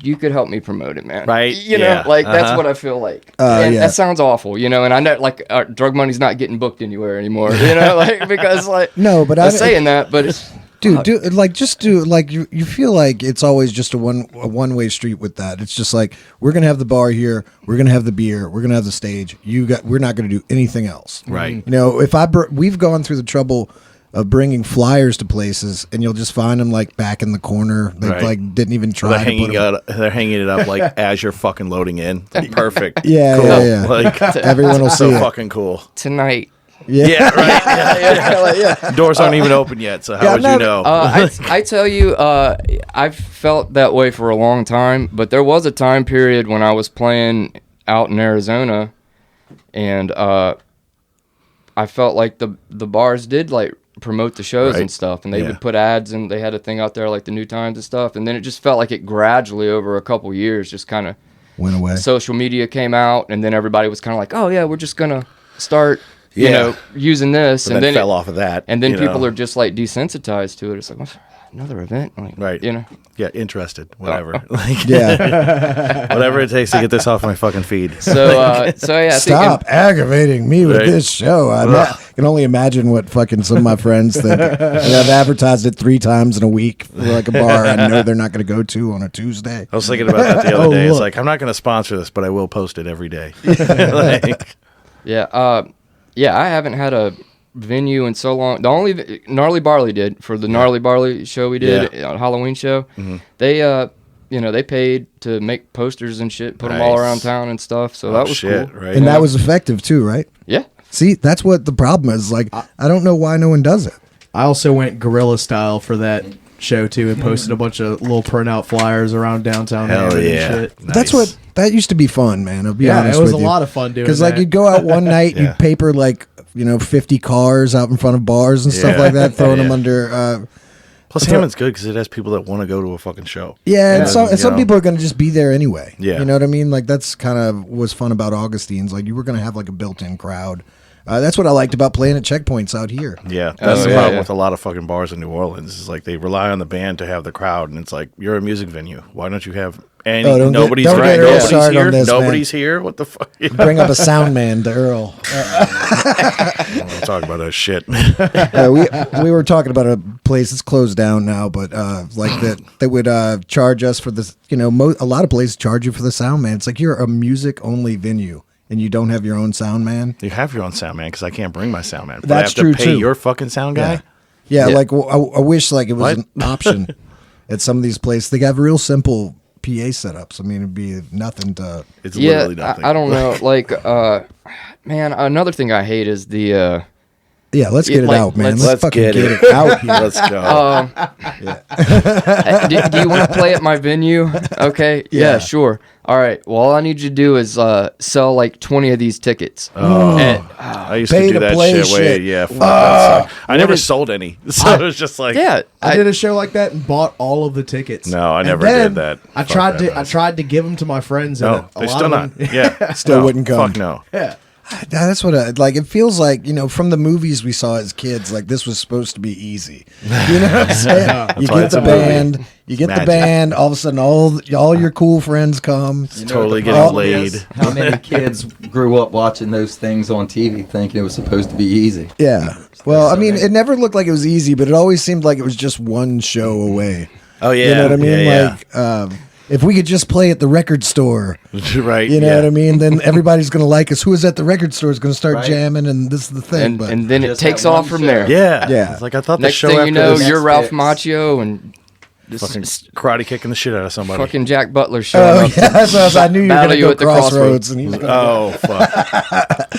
Speaker 3: you could help me promote it, man.
Speaker 2: Right,
Speaker 3: You know,
Speaker 2: yeah,
Speaker 3: like that's
Speaker 2: uh-huh.
Speaker 3: what I feel like. And
Speaker 1: yeah.
Speaker 3: that sounds awful, and I know like Drug Money's not getting booked anywhere anymore. Like because like
Speaker 1: No, but
Speaker 3: I'm saying that, but it's.
Speaker 1: Dude, just do like you feel like it's always just a one way street with that. It's just like we're gonna have the bar here, we're gonna have the beer, we're gonna have the stage. We're not gonna do anything else.
Speaker 2: Right.
Speaker 1: If we've gone through the trouble of bringing flyers to places, and you'll just find them like back in the corner. They
Speaker 2: Right.
Speaker 1: like didn't even try.
Speaker 2: They're
Speaker 1: to
Speaker 2: hanging
Speaker 1: put 'em-
Speaker 2: they're hanging it up like as you're fucking loading in. Perfect.
Speaker 1: Yeah,
Speaker 2: cool.
Speaker 1: yeah.
Speaker 2: Like
Speaker 1: Everyone will
Speaker 2: so
Speaker 1: see it.
Speaker 2: fucking cool.
Speaker 3: Tonight.
Speaker 1: Yeah.
Speaker 2: Yeah, right. Doors aren't even open yet, so how
Speaker 1: Yeah,
Speaker 2: would
Speaker 1: no,
Speaker 2: you know?
Speaker 3: I tell you, I've felt that way for a long time, but there was a time period when I was playing out in Arizona, and I felt like the bars did like promote the shows
Speaker 2: Right.
Speaker 3: and stuff, and they
Speaker 2: Yeah.
Speaker 3: would put ads, and they had a thing out there like the New Times and stuff, and then it just felt like it gradually over a couple years just kind of
Speaker 1: Went away.
Speaker 3: social media came out, and then everybody was kind of like, oh yeah, we're just gonna start you
Speaker 2: Yeah.
Speaker 3: know using this,
Speaker 2: And
Speaker 3: and
Speaker 2: then
Speaker 3: then
Speaker 2: fell off of that.
Speaker 3: and then
Speaker 2: you
Speaker 3: people
Speaker 2: know.
Speaker 3: are just like desensitized to it. It's like, what's another event, like,
Speaker 2: Right.
Speaker 3: you know.
Speaker 2: Yeah, interested. Whatever. Like,
Speaker 1: Yeah.
Speaker 2: whatever it takes to get this off my fucking feed.
Speaker 3: So yeah, I
Speaker 1: Stop
Speaker 3: think
Speaker 1: aggravating me with
Speaker 2: Right.
Speaker 1: this show. I can only imagine what fucking some of my friends think. And I've advertised it 3 times in a week for like a bar I know they're not going to go to on a Tuesday.
Speaker 2: I was thinking about that the other
Speaker 1: Oh,
Speaker 2: day. It's
Speaker 1: look.
Speaker 2: like, I'm not going to sponsor this, but I will post it every day. Like,
Speaker 3: yeah, I haven't had a venue in so long. The only Gnarly Barley did for the Gnarly Barley show we did, Halloween show. They they paid to make posters and shit, put them all
Speaker 2: Nice.
Speaker 3: around town and stuff. So that was
Speaker 2: shit,
Speaker 3: cool.
Speaker 2: right?
Speaker 1: And that was effective too, right?
Speaker 3: Yeah.
Speaker 1: See, that's what the problem is. Like, I don't know why no one does it.
Speaker 4: I also went guerrilla style for that show too, and posted a bunch of little printout flyers around downtown.
Speaker 2: Hell
Speaker 4: Hammond
Speaker 2: yeah.
Speaker 4: And shit.
Speaker 1: But that's
Speaker 2: Nice.
Speaker 1: that used to be fun, man. I'll be
Speaker 4: Yeah,
Speaker 1: honest
Speaker 4: it was
Speaker 1: with
Speaker 4: a
Speaker 1: you.
Speaker 4: lot of fun doing
Speaker 1: Because like
Speaker 4: that.
Speaker 1: you'd go out one night,
Speaker 2: Yeah.
Speaker 1: you'd paper like 50 cars out in front of bars and stuff
Speaker 2: Yeah.
Speaker 1: like that, throwing them
Speaker 2: Yeah.
Speaker 1: under.
Speaker 2: Plus, Hammond's good because it has people that want to go to a fucking show.
Speaker 1: Yeah, and
Speaker 2: Yeah,
Speaker 1: some
Speaker 2: you know.
Speaker 1: people are going to just be there anyway.
Speaker 2: Yeah.
Speaker 1: You know what I mean? Like, that's kind of was fun about Augustine's. Like, you were going to have like a built-in crowd. That's what I liked about playing at checkpoints out here.
Speaker 2: Yeah, that's the
Speaker 3: yeah,
Speaker 2: problem
Speaker 3: yeah.
Speaker 2: with a lot of fucking bars in New Orleans. Is like they rely on the band to have the crowd, and it's like you're a music venue. Why don't you have any?
Speaker 1: Oh, don't get-
Speaker 2: nobody's
Speaker 1: don't
Speaker 2: right.
Speaker 1: get Earl
Speaker 2: Nobody's
Speaker 1: started
Speaker 2: here.
Speaker 1: on this, man.
Speaker 2: Nobody's here. What the fuck?
Speaker 1: Bring up a sound man to Earl.
Speaker 2: I don't talk about that shit.
Speaker 1: We were talking about a place that's closed down now, but like that they would charge us for this. A lot of places charge you for the sound man. It's like you're a music only venue and you don't have your own sound man.
Speaker 2: You have your own sound man because I can't bring my sound man. But
Speaker 1: That's
Speaker 2: I have to
Speaker 1: true,
Speaker 2: pay
Speaker 1: too.
Speaker 2: your fucking sound guy.
Speaker 1: Yeah.
Speaker 3: Yeah.
Speaker 1: Like I wish like it was
Speaker 2: What?
Speaker 1: an option at some of these places. They have real simple PA setups. I mean, it'd be nothing to.
Speaker 2: It's
Speaker 3: Yeah,
Speaker 2: literally nothing.
Speaker 3: I don't know. Like, man, another thing I hate is the.
Speaker 1: Yeah, let's get it
Speaker 3: like,
Speaker 1: out, man.
Speaker 3: let's
Speaker 1: Let's fucking
Speaker 2: get
Speaker 1: get
Speaker 2: it.
Speaker 1: it out here.
Speaker 2: Let's go.
Speaker 3: Do you want to play at my venue? Okay.
Speaker 1: Yeah.
Speaker 3: Yeah, sure. All right. Well, all I need you to do is sell like 20 of these tickets. And-
Speaker 2: I used
Speaker 1: Pay
Speaker 2: to do
Speaker 1: to
Speaker 2: that
Speaker 1: play
Speaker 2: shit.
Speaker 1: shit.
Speaker 2: Yeah, fuck that sucked. I never
Speaker 3: is-
Speaker 2: sold any, so it was just like,
Speaker 3: yeah.
Speaker 4: I did a show like that and bought all of the tickets.
Speaker 2: No, I
Speaker 4: And
Speaker 2: never
Speaker 4: then
Speaker 2: did that.
Speaker 4: I
Speaker 2: Fuck
Speaker 4: tried
Speaker 2: that
Speaker 4: to. I
Speaker 2: noise.
Speaker 4: tried to give them to my friends.
Speaker 2: No,
Speaker 4: and a
Speaker 2: they're
Speaker 4: lot
Speaker 2: still
Speaker 4: of
Speaker 2: not.
Speaker 4: them-
Speaker 2: Yeah,
Speaker 1: Still
Speaker 2: no,
Speaker 1: wouldn't come.
Speaker 2: Fuck no.
Speaker 4: Yeah.
Speaker 1: That's what it feels like, from the movies we saw as kids, like this was supposed to be easy. You know what I'm saying? You
Speaker 2: why
Speaker 1: get
Speaker 2: it's
Speaker 1: the
Speaker 2: a movie.
Speaker 1: band, you get
Speaker 2: Magic.
Speaker 1: the band, all of a sudden all your cool friends come.
Speaker 2: Totally
Speaker 5: the
Speaker 2: getting
Speaker 5: problem
Speaker 2: laid.
Speaker 5: is How many kids grew up watching those things on TV thinking it was supposed to be easy?
Speaker 1: Yeah. Well, I mean, it never looked like it was easy, but it always seemed like it was just one show away.
Speaker 2: Oh yeah,
Speaker 1: You know what I mean?
Speaker 2: Yeah,
Speaker 1: Like, if we could just play at the record store,
Speaker 2: yeah. Right.
Speaker 1: you know
Speaker 2: yeah.
Speaker 1: what I mean? Then everybody's going to like us. Who is at the record store is going to start
Speaker 5: Right.
Speaker 1: jamming, and this is the thing. but
Speaker 3: and then it
Speaker 5: Just
Speaker 3: takes
Speaker 5: that
Speaker 3: off
Speaker 5: one
Speaker 3: from
Speaker 5: show.
Speaker 3: there.
Speaker 2: Yeah,
Speaker 1: Yeah.
Speaker 2: It's like I thought
Speaker 3: Next
Speaker 2: the show
Speaker 3: thing you
Speaker 2: after
Speaker 3: know,
Speaker 2: this
Speaker 3: you're Ralph
Speaker 5: fix.
Speaker 3: Macchio and this
Speaker 2: fucking karate kicking the shit out of somebody.
Speaker 3: fucking Jack Butler showing
Speaker 1: oh
Speaker 3: up.
Speaker 1: yeah, so I knew you were
Speaker 3: battle
Speaker 1: going to
Speaker 3: you
Speaker 1: go
Speaker 3: at the
Speaker 1: Crossroads, and he was going to
Speaker 2: Oh fuck!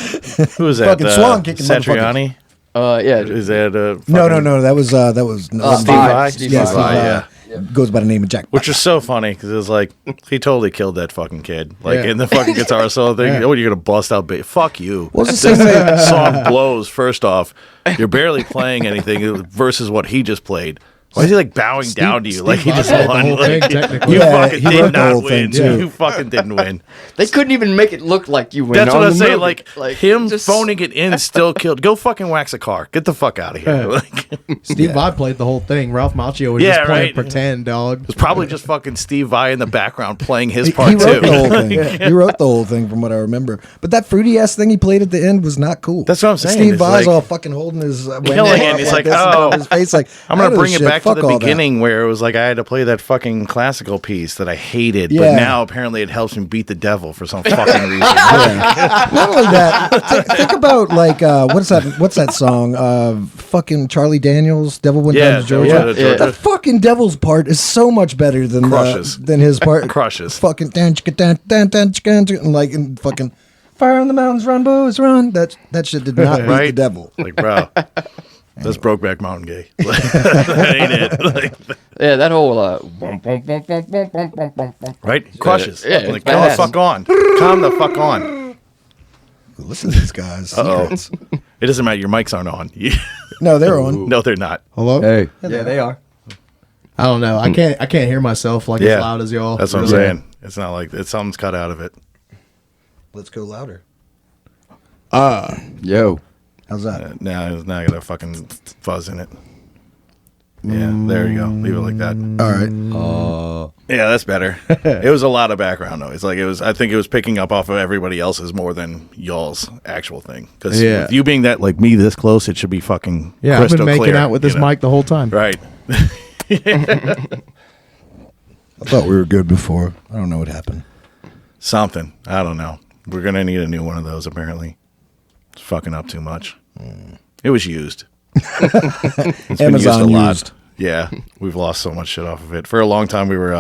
Speaker 2: Who is that?
Speaker 1: Fucking swan kicking
Speaker 2: Satriani?
Speaker 3: Yeah.
Speaker 2: Is that
Speaker 1: No. That was
Speaker 3: Steve
Speaker 2: Vai?
Speaker 3: Vai.
Speaker 2: Steve
Speaker 1: Yeah,
Speaker 2: Vai,
Speaker 1: Steve Vai.
Speaker 2: yeah.
Speaker 1: Goes by the name of Jack.
Speaker 2: Which is so funny because it was like he totally killed that fucking kid. Like
Speaker 4: Yeah.
Speaker 2: in the fucking guitar solo thing.
Speaker 4: Yeah.
Speaker 2: Oh, you're gonna bust out big. Fuck you.
Speaker 1: Well, it's the same way.
Speaker 2: This song blows. First off, you're barely playing anything versus what he just played. Why is he like bowing down to you like he
Speaker 4: Vai
Speaker 2: just
Speaker 4: played the
Speaker 2: won?
Speaker 4: whole thing,
Speaker 2: Like,
Speaker 4: technically.
Speaker 2: you
Speaker 1: Yeah,
Speaker 2: fucking
Speaker 1: he wrote
Speaker 2: did
Speaker 1: the
Speaker 2: not
Speaker 1: whole
Speaker 2: win.
Speaker 1: thing, too.
Speaker 2: You fucking didn't win.
Speaker 3: They couldn't even make it look like you win.
Speaker 2: That's
Speaker 3: on
Speaker 2: what I'm
Speaker 3: the
Speaker 2: saying.
Speaker 3: movie.
Speaker 2: Like him
Speaker 3: just-
Speaker 2: phoning it in still killed. Go fucking wax a car. Get the fuck out of here. Like,
Speaker 4: Steve Vai played the whole thing. Ralph Macchio was
Speaker 2: Yeah,
Speaker 4: just playing
Speaker 2: right.
Speaker 4: pretend, dog.
Speaker 2: it's probably just fucking Steve Vai in the background playing his
Speaker 1: He
Speaker 2: part
Speaker 1: wrote
Speaker 2: too.
Speaker 1: the whole thing. He wrote the whole thing from what I remember. But that fruity ass thing he played at the end was not cool.
Speaker 2: That's what I'm saying.
Speaker 1: Steve
Speaker 2: It's
Speaker 1: Vai's
Speaker 2: like-
Speaker 1: all fucking holding his
Speaker 2: Killing it. He's like,
Speaker 1: this in front of
Speaker 2: oh.
Speaker 1: his face, like
Speaker 2: I'm gonna
Speaker 1: "I know
Speaker 2: bring
Speaker 1: this
Speaker 2: it
Speaker 1: shit.
Speaker 2: back to
Speaker 1: Fuck
Speaker 2: the
Speaker 1: all that."
Speaker 2: beginning where it was like I had to play that fucking classical piece that I hated,
Speaker 1: Yeah.
Speaker 2: but now apparently it helps me beat the devil for some fucking reason.
Speaker 1: Not only that, think about like what's that song? Fucking Charlie Daniels, Devil Went
Speaker 2: Yeah,
Speaker 1: Down to Georgia.
Speaker 2: Devil Went Down to
Speaker 1: The
Speaker 2: Georgia.
Speaker 1: fucking devil's part is so much better than
Speaker 2: Crushes.
Speaker 1: than his part.
Speaker 2: Crushes.
Speaker 1: Fucking and like and fucking fire on the mountains, run boys, run. That shit did not beat the
Speaker 2: Right?
Speaker 1: devil.
Speaker 2: Like, bro, that's Brokeback Mountain gay. That ain't it. Like,
Speaker 3: Yeah, that whole
Speaker 2: right? Crushes.
Speaker 3: Yeah, it's
Speaker 2: Like, calm the
Speaker 3: badass.
Speaker 2: fuck on. Calm the fuck on.
Speaker 1: Listen to these guys.
Speaker 2: Uh-oh.
Speaker 1: Secrets.
Speaker 2: It doesn't matter. Your mics aren't on.
Speaker 1: No, they're on.
Speaker 2: No, they're not.
Speaker 4: Hello?
Speaker 5: Hey. Yeah, they are.
Speaker 4: I don't know. I can't hear myself like as loud as y'all.
Speaker 2: That's what I'm saying. It's not like something's cut out of it.
Speaker 1: Let's go louder.
Speaker 5: Yo.
Speaker 1: How's that?
Speaker 2: Now it's not got a fucking fuzz in it. Yeah, there you go. Leave it like that.
Speaker 1: All right.
Speaker 2: Yeah, that's better. It was a lot of background noise. Like I think it was picking up off of everybody else's more than y'all's actual thing. Because with you being that like me this close, it should be fucking
Speaker 4: I've
Speaker 2: crystal
Speaker 4: been making
Speaker 2: clear,
Speaker 4: out with this mic the whole time.
Speaker 2: Right.
Speaker 1: I thought we were good before. I don't know what happened.
Speaker 2: Something. I don't know. We're gonna need a new one of those. Apparently, it's fucking up too much. It was used. It's been
Speaker 1: Amazon
Speaker 2: used a lot.
Speaker 1: used.
Speaker 2: Yeah, we've lost so much shit off of it. For a long time, we were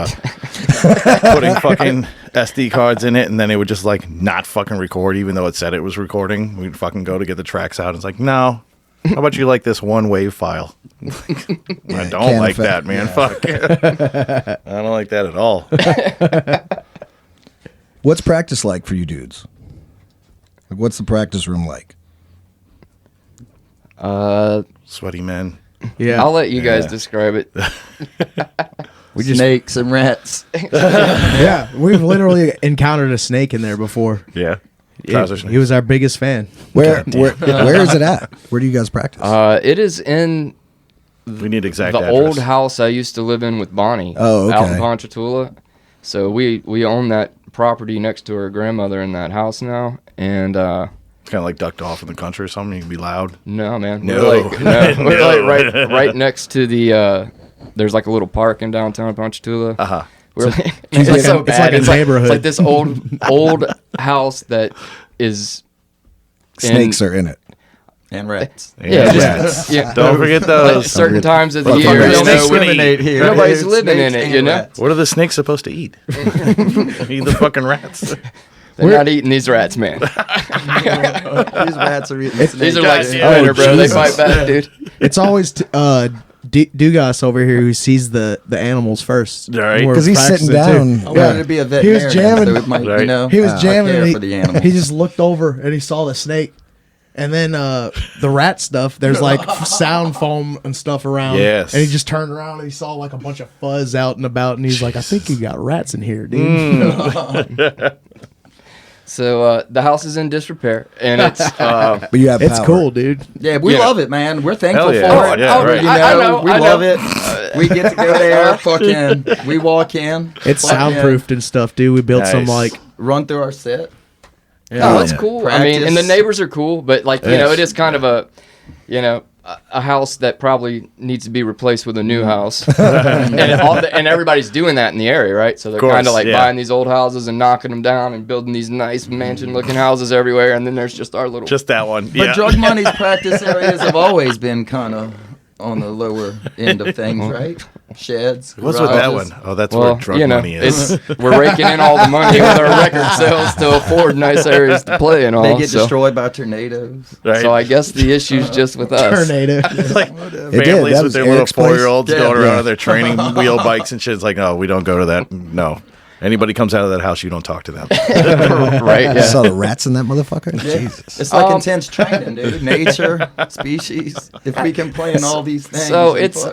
Speaker 2: putting fucking SD cards in it, and then it would just like not fucking record, even though it said it was recording. We'd fucking go to get the tracks out, and it's like, no. How about you like this one wave file? I don't like that, man. Fuck. I don't like that at all.
Speaker 1: What's practice like for you dudes? Like, what's the practice room like?
Speaker 2: Sweaty men.
Speaker 4: Yeah.
Speaker 3: I'll let you guys describe it.
Speaker 5: We just snakes and rats.
Speaker 4: Yeah. We've literally encountered a snake in there before.
Speaker 2: Yeah.
Speaker 4: He was our biggest fan.
Speaker 1: Where is it at? Where do you guys practice?
Speaker 3: It is in
Speaker 2: We need exact
Speaker 3: the
Speaker 2: address.
Speaker 3: old house I used to live in with Bonnie.
Speaker 1: Oh, okay.
Speaker 3: Out in Ponchatoula. So we own that property next to her grandmother in that house now, and
Speaker 2: It's kind of like ducked off in the country or something. You can be loud.
Speaker 3: no, man,
Speaker 2: No.
Speaker 3: we're like right next to the. There's like a little park in downtown Ponchatoula.
Speaker 2: Uh-huh.
Speaker 3: We're like,
Speaker 4: It's like a- it's like a neighborhood.
Speaker 3: It's like this old house that is
Speaker 1: Snakes are in it.
Speaker 5: And rats.
Speaker 3: Yeah,
Speaker 2: Rats.
Speaker 3: yeah.
Speaker 2: Don't forget
Speaker 3: At
Speaker 2: those.
Speaker 3: certain times of the
Speaker 2: Fuck,
Speaker 3: year,
Speaker 2: we
Speaker 3: you
Speaker 2: don't
Speaker 3: know,
Speaker 2: discriminate
Speaker 5: here.
Speaker 3: nobody's
Speaker 5: It's
Speaker 3: living in
Speaker 5: snakes
Speaker 3: it,
Speaker 5: and
Speaker 3: you know.
Speaker 5: rats.
Speaker 2: What are the snakes supposed to eat? Eat the fucking rats.
Speaker 3: They're not eeting these rats, man.
Speaker 5: These rats are eating
Speaker 3: These are like
Speaker 2: God,
Speaker 3: Splinter, bro. They
Speaker 1: Jesus.
Speaker 3: fight back, dude.
Speaker 4: It's always Dugas over here who sees the animals first.
Speaker 2: Right.
Speaker 4: When we're
Speaker 1: 'Cause he's sitting
Speaker 4: practicing,
Speaker 1: down.
Speaker 5: I
Speaker 4: Yeah.
Speaker 5: wanted to be a
Speaker 4: He
Speaker 5: veterinarian.
Speaker 4: was jamming.
Speaker 5: So it might,
Speaker 2: Right.
Speaker 5: you know,
Speaker 4: He was
Speaker 5: I
Speaker 4: jamming.
Speaker 5: care
Speaker 4: And
Speaker 5: for the animals.
Speaker 4: he just looked over and he saw the snake. And then the rat stuff, there's like sound foam and stuff around.
Speaker 2: Yes.
Speaker 4: And he just turned around and he saw like a bunch of fuzz out and about. And he's like, I think you got rats in here, dude.
Speaker 3: So the house is in disrepair, and it's
Speaker 1: But you have
Speaker 4: It's
Speaker 1: power.
Speaker 4: cool, dude.
Speaker 5: Yeah, we
Speaker 3: Yeah.
Speaker 5: love it, man. We're thankful
Speaker 2: Hell yeah.
Speaker 5: for
Speaker 2: Oh,
Speaker 5: it.
Speaker 2: yeah, right.
Speaker 5: You
Speaker 3: I know,
Speaker 5: we
Speaker 3: I know.
Speaker 5: love it. We get to go there, fucking. We walk in.
Speaker 4: It's
Speaker 5: fucking
Speaker 4: soundproofed and stuff, dude. We built some
Speaker 2: Nice.
Speaker 4: like
Speaker 5: Run through our set.
Speaker 3: oh, it's cool. I mean, and the
Speaker 5: Practice.
Speaker 3: neighbors are cool, but like you know,
Speaker 2: Yes.
Speaker 3: it is kind of a house that probably needs to be replaced with a new house, and everybody's doing that in the area, right? So they're
Speaker 2: Course,
Speaker 3: kind of like
Speaker 2: yeah.
Speaker 3: buying these old houses and knocking them down and building these nice mansion-looking houses everywhere, and then there's just our little.
Speaker 2: Just that one.
Speaker 5: But
Speaker 2: Yeah.
Speaker 5: drug money's practice areas have always been kind of on the lower end of things, right? Sheds.
Speaker 2: What's with that
Speaker 5: garages.
Speaker 2: one? Oh, that's
Speaker 3: well,
Speaker 2: where drug
Speaker 3: you know,
Speaker 2: money is.
Speaker 3: we're raking in all the money with our record sales to afford nice areas to play and all.
Speaker 5: They get
Speaker 3: so,
Speaker 5: destroyed by tornadoes.
Speaker 2: Right?
Speaker 3: so I guess the issue's just with us.
Speaker 4: tornado.
Speaker 2: like
Speaker 1: did.
Speaker 2: families
Speaker 1: That
Speaker 2: with
Speaker 1: was
Speaker 2: their little
Speaker 1: Eric's place.
Speaker 2: 4-year-olds
Speaker 5: Yeah.
Speaker 2: going around
Speaker 1: Yeah.
Speaker 2: on their training wheel bikes and shit. It's like, no, we don't go to that. No. Anybody comes out of that house, you don't talk to them.
Speaker 3: Right?
Speaker 1: You
Speaker 3: Yeah.
Speaker 1: saw the rats in that motherfucker? Jesus.
Speaker 5: It's like intense training, dude. Nature, species. If we can play in all these things,
Speaker 3: So
Speaker 5: we
Speaker 3: it's-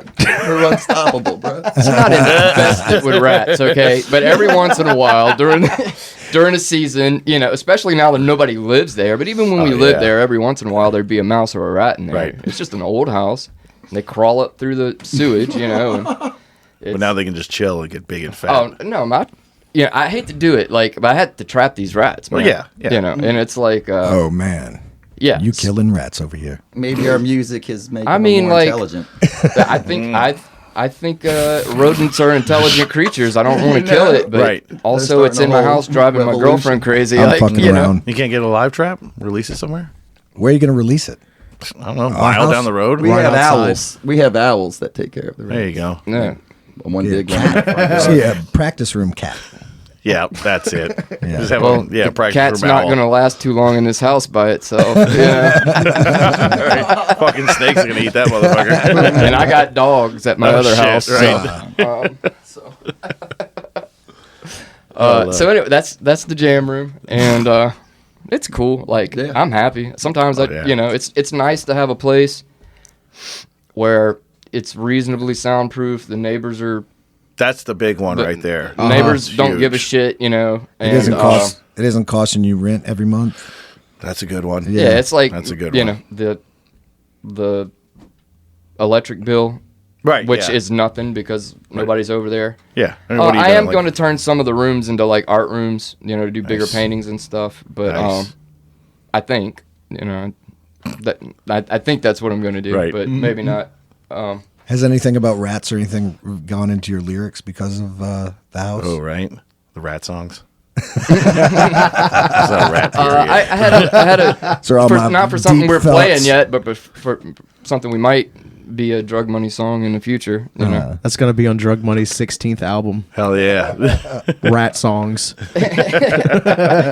Speaker 5: we're unstoppable, bro.
Speaker 3: It's not infested with rats, okay? But every once in a while, during a season, you know, especially now that nobody lives there, but even when we lived
Speaker 2: yeah.
Speaker 3: there, every once in a while there'd be a mouse or a rat in there.
Speaker 2: Right.
Speaker 3: It's just an old house. And they crawl up through the sewage, you know. And
Speaker 2: But now they can just chill and get big and fat.
Speaker 3: oh no, I hate to do it, like, but I had to trap these rats, man.
Speaker 2: Well, yeah.
Speaker 3: You know, and it's like,
Speaker 1: Oh, man.
Speaker 3: yeah,
Speaker 1: You killing rats over here.
Speaker 5: Maybe our music is making
Speaker 3: I mean,
Speaker 5: them more
Speaker 3: like-
Speaker 5: intelligent.
Speaker 3: I think I think rodents are intelligent creatures. I don't want to kill it, but
Speaker 2: Right.
Speaker 3: also
Speaker 5: They're
Speaker 3: it's in my
Speaker 5: starting a
Speaker 3: house
Speaker 5: whole
Speaker 3: driving my
Speaker 5: revolution.
Speaker 3: girlfriend crazy.
Speaker 1: I'm
Speaker 3: like,
Speaker 1: fucking
Speaker 3: you know.
Speaker 1: around.
Speaker 2: You can't get a live trap? Release it somewhere?
Speaker 1: Where are you going to release it?
Speaker 2: I don't know. Mile
Speaker 1: house?
Speaker 2: down the road?
Speaker 5: We
Speaker 1: Right
Speaker 5: have
Speaker 1: outside.
Speaker 5: owls. We have owls that take care of the
Speaker 2: There you
Speaker 5: rats.
Speaker 2: go.
Speaker 3: Yeah.
Speaker 5: One
Speaker 1: Yeah,
Speaker 5: big one.
Speaker 1: See, a practice room cat.
Speaker 2: Yeah, that's it.
Speaker 1: Yeah.
Speaker 2: Just have
Speaker 3: Well,
Speaker 2: a,
Speaker 3: the
Speaker 2: practice
Speaker 3: cat's
Speaker 2: room
Speaker 3: not
Speaker 2: owl.
Speaker 3: going to last too long in this house by itself. Yeah.
Speaker 2: Right. Fucking snakes are going to eat that motherfucker.
Speaker 3: And I got dogs at my
Speaker 2: Oh,
Speaker 3: other
Speaker 2: shit,
Speaker 3: house.
Speaker 2: right.
Speaker 3: So anyway, that's the jam room, and it's cool. Like
Speaker 5: Yeah.
Speaker 3: I'm happy. Sometimes
Speaker 2: yeah.
Speaker 3: it's nice to have a place where it's reasonably soundproof. The neighbors are
Speaker 2: That's the big one right there.
Speaker 3: neighbors don't
Speaker 2: Huge.
Speaker 3: give a shit.
Speaker 1: It
Speaker 3: And,
Speaker 1: doesn't cost. It isn't costing you rent every month.
Speaker 2: That's a good one.
Speaker 3: Yeah, it's like
Speaker 2: That's a good
Speaker 3: you
Speaker 2: one.
Speaker 3: know the electric bill,
Speaker 2: Right.
Speaker 3: which
Speaker 2: yeah.
Speaker 3: is nothing because nobody's over there.
Speaker 2: Yeah. I mean, what are you
Speaker 3: I
Speaker 2: doing,
Speaker 3: am
Speaker 2: like-
Speaker 3: going to turn some of the rooms into like art rooms, to do bigger
Speaker 2: Nice.
Speaker 3: paintings and stuff. But
Speaker 2: Nice.
Speaker 3: I think that I think that's what I'm going to do.
Speaker 2: Right.
Speaker 3: But maybe not.
Speaker 1: Has anything about rats or anything gone into your lyrics because of the house?
Speaker 2: Oh, right. The rat songs. It's not rat period.
Speaker 3: I had a
Speaker 1: So all my
Speaker 3: not for something
Speaker 1: deep
Speaker 3: we're playing
Speaker 1: thoughts.
Speaker 3: yet, but for something we might be a Drug Money song in the future.
Speaker 4: That's gonna be on Drug Money's 16th album,
Speaker 2: Hell yeah.
Speaker 4: Rat Songs.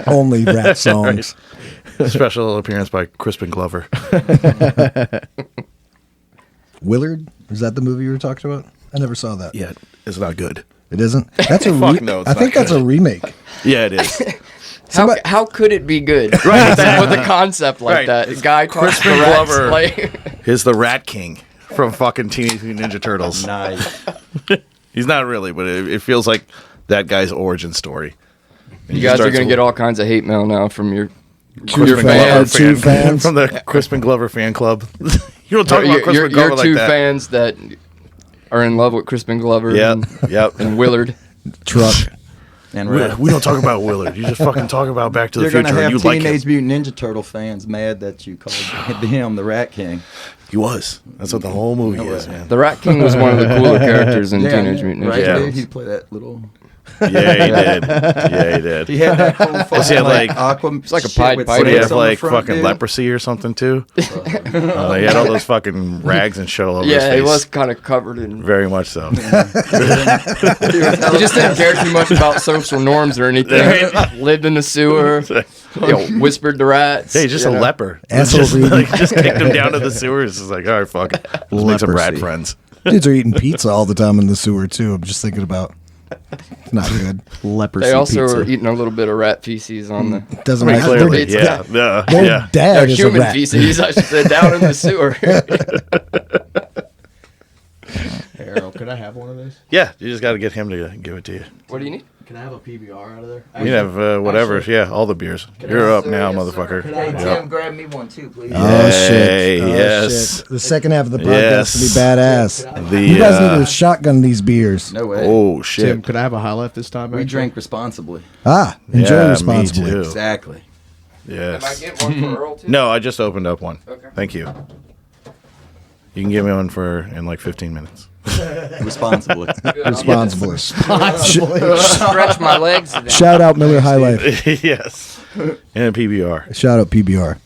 Speaker 1: Only rat songs.
Speaker 2: Special appearance by Crispin Glover.
Speaker 1: Willard? Is that the movie you were talking about? I never saw that.
Speaker 2: Yeah, it's not good.
Speaker 1: It isn't. That's a.
Speaker 2: Fuck no, it's
Speaker 1: I think
Speaker 2: not
Speaker 1: that's a remake.
Speaker 2: Yeah, it is.
Speaker 3: How could it be good?
Speaker 2: Right,
Speaker 3: With a concept like
Speaker 2: Right.
Speaker 3: that. The guy talks to
Speaker 2: Crispin
Speaker 3: rats,
Speaker 2: Glover.
Speaker 3: like
Speaker 2: He's the Rat King from fucking Teenage Mutant Ninja Turtles.
Speaker 5: Nice.
Speaker 2: He's not really, but it feels like that guy's origin story. And
Speaker 3: you guys are
Speaker 2: starts
Speaker 3: going to get all kinds of hate mail now from your
Speaker 1: True
Speaker 3: fans.
Speaker 1: True fans.
Speaker 2: from the Crispin Glover fan club. You don't talk about Crispin
Speaker 3: your
Speaker 2: Glover like
Speaker 3: two
Speaker 2: that.
Speaker 3: fans that are in love with Crispin Glover
Speaker 2: Yep,
Speaker 3: and,
Speaker 2: yep.
Speaker 3: and Willard.
Speaker 1: Truck.
Speaker 5: And
Speaker 2: We don't talk about Willard. You just fucking talk about Back to the
Speaker 5: you're
Speaker 2: Future.
Speaker 5: gonna
Speaker 2: And
Speaker 5: have
Speaker 2: you like him.
Speaker 5: Teenage Mutant Ninja Turtle fans mad that you called him the Rat King.
Speaker 2: He was. That's what the whole movie is, man.
Speaker 3: The Rat King was one of the cooler characters in Teenage Mutant Ninja
Speaker 5: right?
Speaker 2: Yeah.
Speaker 3: Turtles.
Speaker 5: He played that little.
Speaker 2: Yeah, he did. Yeah, he did.
Speaker 5: He had that cool fucking
Speaker 2: he had, like-
Speaker 5: aqua.
Speaker 3: It's like a
Speaker 5: shit
Speaker 3: Pied
Speaker 5: with
Speaker 3: Piper.
Speaker 2: Would he
Speaker 5: snakes
Speaker 2: have
Speaker 5: on the
Speaker 2: like
Speaker 5: front,
Speaker 2: fucking
Speaker 5: dude.
Speaker 2: leprosy or something too? He had all those fucking rags and shit all over his
Speaker 3: Yeah,
Speaker 2: face.
Speaker 3: he was kind of covered in.
Speaker 2: Very much so.
Speaker 3: He just didn't care too much about social norms or anything. Lived in the sewer, whispered to rats.
Speaker 2: Hey, he's just a
Speaker 3: you know.
Speaker 2: leper.
Speaker 1: Asshole
Speaker 2: Just,
Speaker 1: breathing.
Speaker 2: like, just kicked him down to the sewers. It's like, all right, fuck. Let's make some rat
Speaker 1: Leprosy.
Speaker 2: friends.
Speaker 1: Dudes are eating pizza all the time in the sewer too. I'm just thinking about. It's not good.
Speaker 4: Leprosy
Speaker 3: They also
Speaker 4: pizza.
Speaker 3: are eating a little bit of rat feces on the.
Speaker 1: Doesn't
Speaker 2: Pretty
Speaker 1: matter.
Speaker 2: clearly,
Speaker 3: it's-
Speaker 2: yeah. Yeah.
Speaker 1: Their
Speaker 2: Yeah.
Speaker 1: dad is a
Speaker 3: Human
Speaker 1: rat.
Speaker 3: feces, I should say, down in the sewer.
Speaker 4: Harold, could I have one of those?
Speaker 2: Yeah, you just got to get him to give it to you.
Speaker 3: What do you need?
Speaker 4: Can I have a PBR out of there?
Speaker 2: You can have whatever. Yeah, all the beers. You're up now, motherfucker.
Speaker 5: Hey,
Speaker 2: Yeah.
Speaker 5: Tim, grab me one too, please.
Speaker 1: Oh
Speaker 2: Hey,
Speaker 1: shit! Oh,
Speaker 2: yes.
Speaker 1: shit. The second half of the podcast
Speaker 2: Yes.
Speaker 1: to be badass.
Speaker 2: The,
Speaker 1: You guys need to shotgun these beers.
Speaker 5: No way.
Speaker 2: Oh, shit.
Speaker 4: Tim, could I have a high life this time?
Speaker 5: We
Speaker 4: actually?
Speaker 5: drink responsibly.
Speaker 1: Enjoy
Speaker 2: Yeah,
Speaker 1: responsibly.
Speaker 2: Me too.
Speaker 5: Exactly.
Speaker 2: Yes.
Speaker 3: get one for Earl too?
Speaker 2: No, I just opened up one.
Speaker 3: Okay.
Speaker 2: Thank you. You can give me one in like 15 minutes.
Speaker 5: Responsibly.
Speaker 1: Responsibly.
Speaker 3: Stretch my legs. Down.
Speaker 1: Shout out Miller High Life.
Speaker 2: Yes. And PBR.
Speaker 1: Shout out PBR.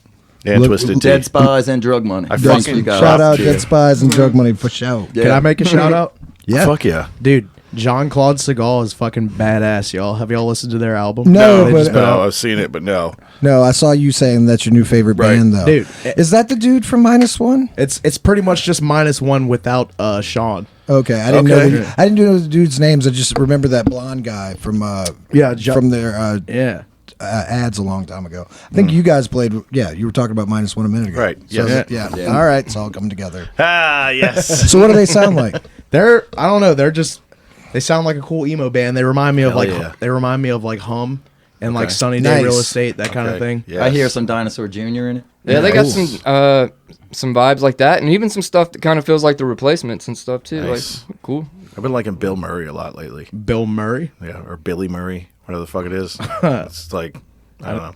Speaker 2: And
Speaker 1: Look-
Speaker 2: Twisted Tea.
Speaker 5: Dead Spies and Drug Money.
Speaker 2: I
Speaker 5: Thanks,
Speaker 2: fucking
Speaker 5: you guys.
Speaker 1: Shout out
Speaker 2: Yeah.
Speaker 1: Dead Spies and Drug Money for show.
Speaker 5: Yeah.
Speaker 4: Can I make a shout out?
Speaker 1: Yeah.
Speaker 2: Fuck yeah.
Speaker 4: Dude, Jean-Claude Segal is fucking badass, y'all. Have y'all listened to their album?
Speaker 1: No,
Speaker 4: They
Speaker 1: but-
Speaker 4: just put out-
Speaker 2: No, I've seen it, but no.
Speaker 1: No, I saw you saying that's your new favorite
Speaker 2: Right.
Speaker 1: band though.
Speaker 4: Dude,
Speaker 1: Is that the dude from -1?
Speaker 4: it's pretty much just -1 without Sean.
Speaker 1: Okay, I didn't
Speaker 2: Okay.
Speaker 1: know. I didn't know the dude's names. I just remember that blonde guy from
Speaker 4: Yeah,
Speaker 1: from their
Speaker 4: Yeah.
Speaker 1: ads a long time ago. I think you guys played. Yeah, you were talking about -1 a minute ago.
Speaker 2: Right,
Speaker 1: So,
Speaker 2: yes.
Speaker 1: yeah.
Speaker 5: Yeah.
Speaker 1: All right. It's all coming together.
Speaker 2: Ah, yes.
Speaker 1: So what do they sound like?
Speaker 4: I don't know, they sound like a cool emo band. They remind me of
Speaker 2: Hell yeah.
Speaker 4: like Hum and like
Speaker 2: Okay.
Speaker 4: Sunny Day
Speaker 1: Nice.
Speaker 4: Real Estate, that kind of
Speaker 2: Okay.
Speaker 4: thing.
Speaker 2: Yes.
Speaker 5: I hear some Dinosaur Jr. in it.
Speaker 3: Yeah, they got
Speaker 1: Cool.
Speaker 3: some vibes like that, and even some stuff that kind of feels like the Replacements and stuff too.
Speaker 2: Nice.
Speaker 3: Like cool.
Speaker 2: I've been liking Bill Murray a lot lately.
Speaker 4: Bill Murray.
Speaker 2: Yeah, or Billy Murray, whatever the fuck it is. It's like, I don't know.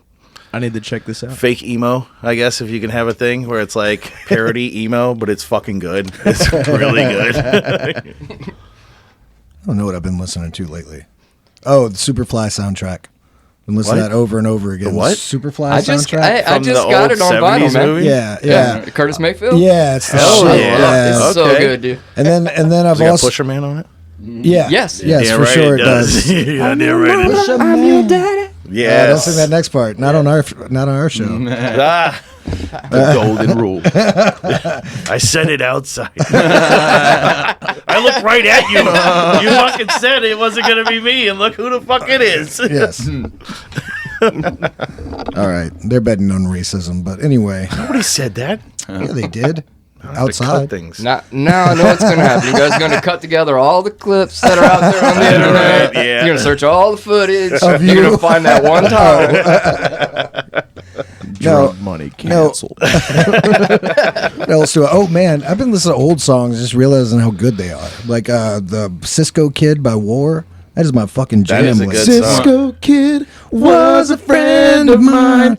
Speaker 4: I need to check this out.
Speaker 2: Fake emo, I guess, if you can have a thing where it's like parody emo, but it's fucking good. It's really good.
Speaker 1: I don't know what I've been listening to lately. Oh, the Superfly soundtrack. Been listening
Speaker 2: What?
Speaker 1: to that over and over again.
Speaker 2: The what?
Speaker 1: Superfly
Speaker 3: I just
Speaker 1: soundtrack.
Speaker 3: I
Speaker 2: From
Speaker 3: just
Speaker 2: the
Speaker 3: got
Speaker 2: old
Speaker 3: it on
Speaker 2: 70s
Speaker 3: vinyl, man.
Speaker 2: movie?
Speaker 1: Yeah.
Speaker 3: Curtis Mayfield.
Speaker 1: Yeah, it's the
Speaker 2: Hell
Speaker 1: shit.
Speaker 2: yeah.
Speaker 1: Yeah.
Speaker 3: It's so
Speaker 2: Okay.
Speaker 3: good, dude.
Speaker 1: And then I've
Speaker 2: Does it got
Speaker 1: also
Speaker 2: Pusher Man on it?
Speaker 1: yeah
Speaker 3: Yes.
Speaker 1: yes
Speaker 2: Yeah,
Speaker 1: for
Speaker 2: right,
Speaker 1: sure it does.
Speaker 2: Yeah, damn right. it does.
Speaker 3: I'm your daddy.
Speaker 2: Yes.
Speaker 1: Don't sing that next part. Not on our show.
Speaker 2: Ah,
Speaker 5: The golden rule.
Speaker 2: I said it outside. I looked right at you. You fucking said it wasn't going to be me, and look who the fuck it is.
Speaker 1: Yes. All right, they're betting on racism, but anyway,
Speaker 2: Nobody said that.
Speaker 1: yeah, they did
Speaker 2: They cut
Speaker 1: outside.
Speaker 2: things.
Speaker 3: Now I know what's going to happen. You guys are going to cut together all the clips that are out there on the internet.
Speaker 2: Right, yeah.
Speaker 3: You're going to search all the footage.
Speaker 1: Of
Speaker 3: You're
Speaker 1: you.
Speaker 3: going to find that one time.
Speaker 1: No,
Speaker 4: Money
Speaker 1: no.
Speaker 4: canceled.
Speaker 1: What else do I? Oh man, I've been listening to old songs, just realizing how good they are. Like the Cisco Kid by War. That is my fucking jam.
Speaker 2: That is a
Speaker 1: like,
Speaker 2: good song.
Speaker 1: Cisco Kid was a friend of mine.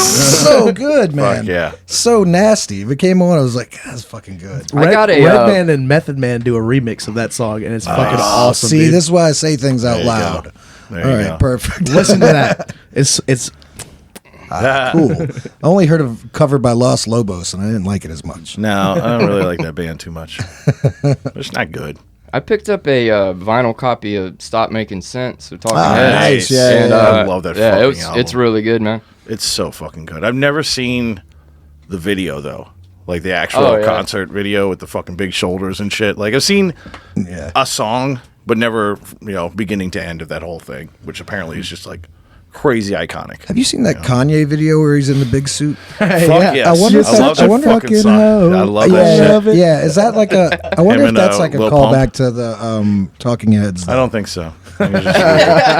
Speaker 1: So good, man.
Speaker 2: Fuck yeah.
Speaker 1: So nasty. If it came on, I was like, that's fucking good.
Speaker 3: I got a,
Speaker 4: Redman and Method Man do a remix of that song, and it's fucking awesome.
Speaker 1: See,
Speaker 4: dude.
Speaker 1: this is why I say things out
Speaker 2: There you
Speaker 1: loud.
Speaker 2: go. There
Speaker 1: All
Speaker 2: you
Speaker 1: right,
Speaker 2: go.
Speaker 1: perfect.
Speaker 4: Listen to that. It's
Speaker 1: Cool. I only heard of covered by Los Lobos, and I didn't like it as much.
Speaker 2: No, I don't really like that band too much. It's not good.
Speaker 3: I picked up a vinyl copy of Stop Making Sense of Talking
Speaker 1: Ah,
Speaker 3: Heads.
Speaker 1: nice. Yeah,
Speaker 3: And,
Speaker 1: yeah,
Speaker 2: I love that
Speaker 3: Yeah,
Speaker 2: fucking album.
Speaker 3: it's really good, man.
Speaker 2: It's so fucking good. I've never seen the video though, like the actual
Speaker 3: Oh, yeah.
Speaker 2: concert video with the fucking big shoulders and shit. Like I've seen
Speaker 1: Yeah.
Speaker 2: a song, but never, beginning to end of that whole thing, which apparently is just like crazy iconic.
Speaker 1: Have you seen that Kanye video where he's in the big suit?
Speaker 2: Fuck yes.
Speaker 1: I wonder if
Speaker 2: I love
Speaker 1: that- I
Speaker 2: that
Speaker 1: wonder-
Speaker 2: fucking song. I love that shit.
Speaker 1: Yeah, is that like a? I wonder
Speaker 2: Him
Speaker 1: if
Speaker 2: and,
Speaker 1: that's like a
Speaker 2: Lil
Speaker 1: callback
Speaker 2: Pump.
Speaker 1: to the Talking Heads.
Speaker 2: I don't think so. I think it's just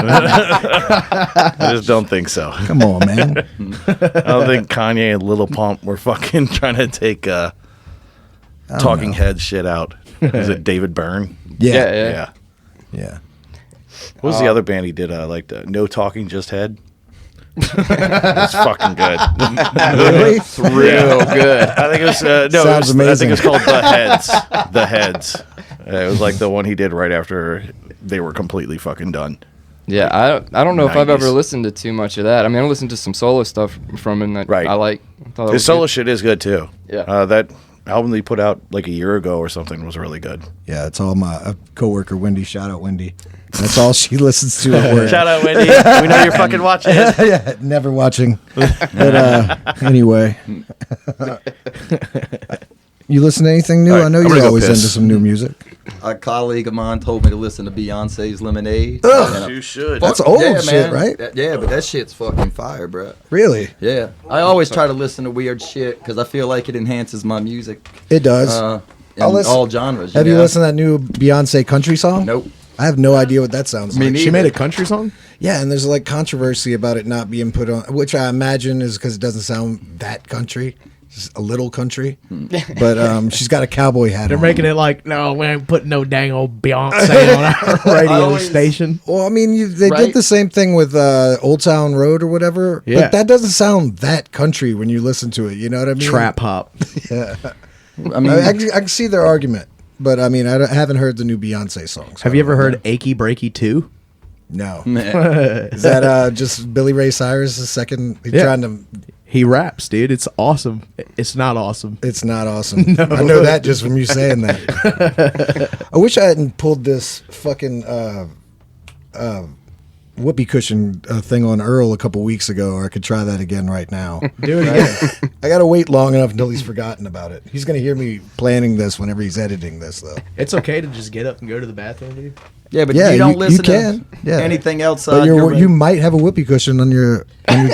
Speaker 2: weird. I just don't think so.
Speaker 1: Come on, man.
Speaker 2: I don't think Kanye and Lil Pump were fucking trying to take Talking Head shit out. Is it David Byrne?
Speaker 1: Yeah,
Speaker 3: Yeah.
Speaker 1: yeah.
Speaker 2: What was the other band he did? Like the No Talking Just Head. It's fucking good.
Speaker 1: Really?
Speaker 3: Real good.
Speaker 2: I think it was
Speaker 1: Sounds
Speaker 2: I
Speaker 1: amazing.
Speaker 2: think it's called The Heads. The Heads. It was like the one he did right after they were completely fucking done.
Speaker 3: Yeah, I don't know if I've
Speaker 2: 90s.
Speaker 3: ever listened to too much of that. I mean, I listened to some solo stuff from him that
Speaker 2: Right.
Speaker 3: I like. I thought that
Speaker 2: His
Speaker 3: was
Speaker 2: solo
Speaker 3: good.
Speaker 2: shit is good too.
Speaker 3: Yeah.
Speaker 2: That album they put out like a year ago or something was really good.
Speaker 1: Yeah, it's all my coworker Wendy. Shout out Wendy. That's all she listens to at work.
Speaker 2: Shout out, Wendy. We know you're fucking watching.
Speaker 1: Yeah, never watching. But anyway, you listen to anything new?
Speaker 2: All right,
Speaker 1: I know
Speaker 2: I'm gonna
Speaker 1: you're
Speaker 2: go
Speaker 1: always
Speaker 2: piss.
Speaker 1: into some new music.
Speaker 5: A colleague of mine told me to listen to Beyonce's Lemonade.
Speaker 2: You should.
Speaker 1: That's old shit, right?
Speaker 5: Yeah, but that shit's fucking fire, bro.
Speaker 1: Really?
Speaker 5: Yeah, I always try to listen to weird shit because I feel like it enhances my music.
Speaker 1: It does.
Speaker 5: In
Speaker 1: I'll listen-
Speaker 5: all genres.
Speaker 1: Have you
Speaker 5: know?
Speaker 1: listened to that new Beyonce country song?
Speaker 5: Nope.
Speaker 1: I have no idea what that sounds
Speaker 5: Me
Speaker 1: like.
Speaker 5: neither.
Speaker 4: She made a country song?
Speaker 1: Yeah, and there's like controversy about it not being put on, which I imagine is because it doesn't sound that country, just a little country. But she's got a cowboy hat
Speaker 4: They're
Speaker 1: on.
Speaker 4: making it like, no, we ain't putting no dang old Beyonce on our radio
Speaker 5: always-
Speaker 4: station.
Speaker 1: Well, I mean, they
Speaker 5: Right?
Speaker 1: did the same thing with Old Town Road or whatever.
Speaker 4: Yeah.
Speaker 1: But that doesn't sound that country when you listen to it. You know what I mean?
Speaker 4: Trap hop.
Speaker 5: I mean,
Speaker 1: I can see their argument, but I mean, I haven't heard the new Beyonce songs.
Speaker 4: Have you ever heard Achy Breaky 2?
Speaker 1: No.
Speaker 5: man.
Speaker 1: Is that just Billy Ray Cyrus' second? He's
Speaker 4: Yeah.
Speaker 1: trying to.
Speaker 4: He raps, dude. It's awesome. It's not awesome.
Speaker 1: It's not awesome. I know that just from you saying that. I wish I hadn't pulled this fucking whoopee cushion thing on Earl a couple weeks ago, or I could try that again right now.
Speaker 4: Do it again.
Speaker 1: I gotta wait long enough until he's forgotten about it. He's gonna hear me planning this whenever he's editing this, though.
Speaker 4: It's okay to just get up and go to the bathroom, dude.
Speaker 5: Yeah, but
Speaker 1: Yeah,
Speaker 5: you don't
Speaker 1: you
Speaker 5: listen
Speaker 1: can.
Speaker 5: to
Speaker 1: Yeah.
Speaker 5: anything outside.
Speaker 1: But
Speaker 5: your
Speaker 1: you might have a whoopee cushion on your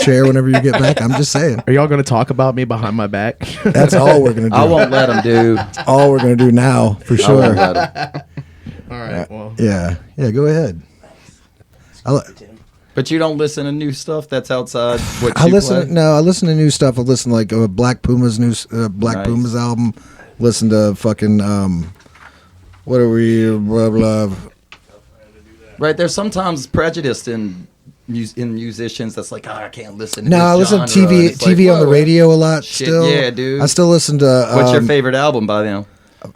Speaker 1: chair whenever you get back. I'm just saying.
Speaker 4: Are y'all going to talk about me behind my back?
Speaker 1: That's all we're gonna do.
Speaker 5: I won't let them do.
Speaker 1: All we're gonna do now for
Speaker 5: I
Speaker 1: sure.
Speaker 5: won't let 'em.
Speaker 4: All right, well.
Speaker 1: Yeah, go ahead.
Speaker 5: But you don't listen to new stuff that's outside what
Speaker 1: I
Speaker 5: you
Speaker 1: listen.
Speaker 5: play?
Speaker 1: No, I listen to new stuff. I listen to like Black Puma's new Black
Speaker 5: Nice.
Speaker 1: Puma's album. Listen to fucking what are we blah blah.
Speaker 5: Right, there's sometimes prejudice in musicians that's like, I can't listen to
Speaker 1: No,
Speaker 5: this
Speaker 1: I listen to
Speaker 5: genre.
Speaker 1: TV
Speaker 5: And it's like,
Speaker 1: TV on the
Speaker 5: whoa,
Speaker 1: radio a lot.
Speaker 5: shit,
Speaker 1: Still,
Speaker 5: yeah, dude.
Speaker 1: I still listen to.
Speaker 5: What's your favorite album by them?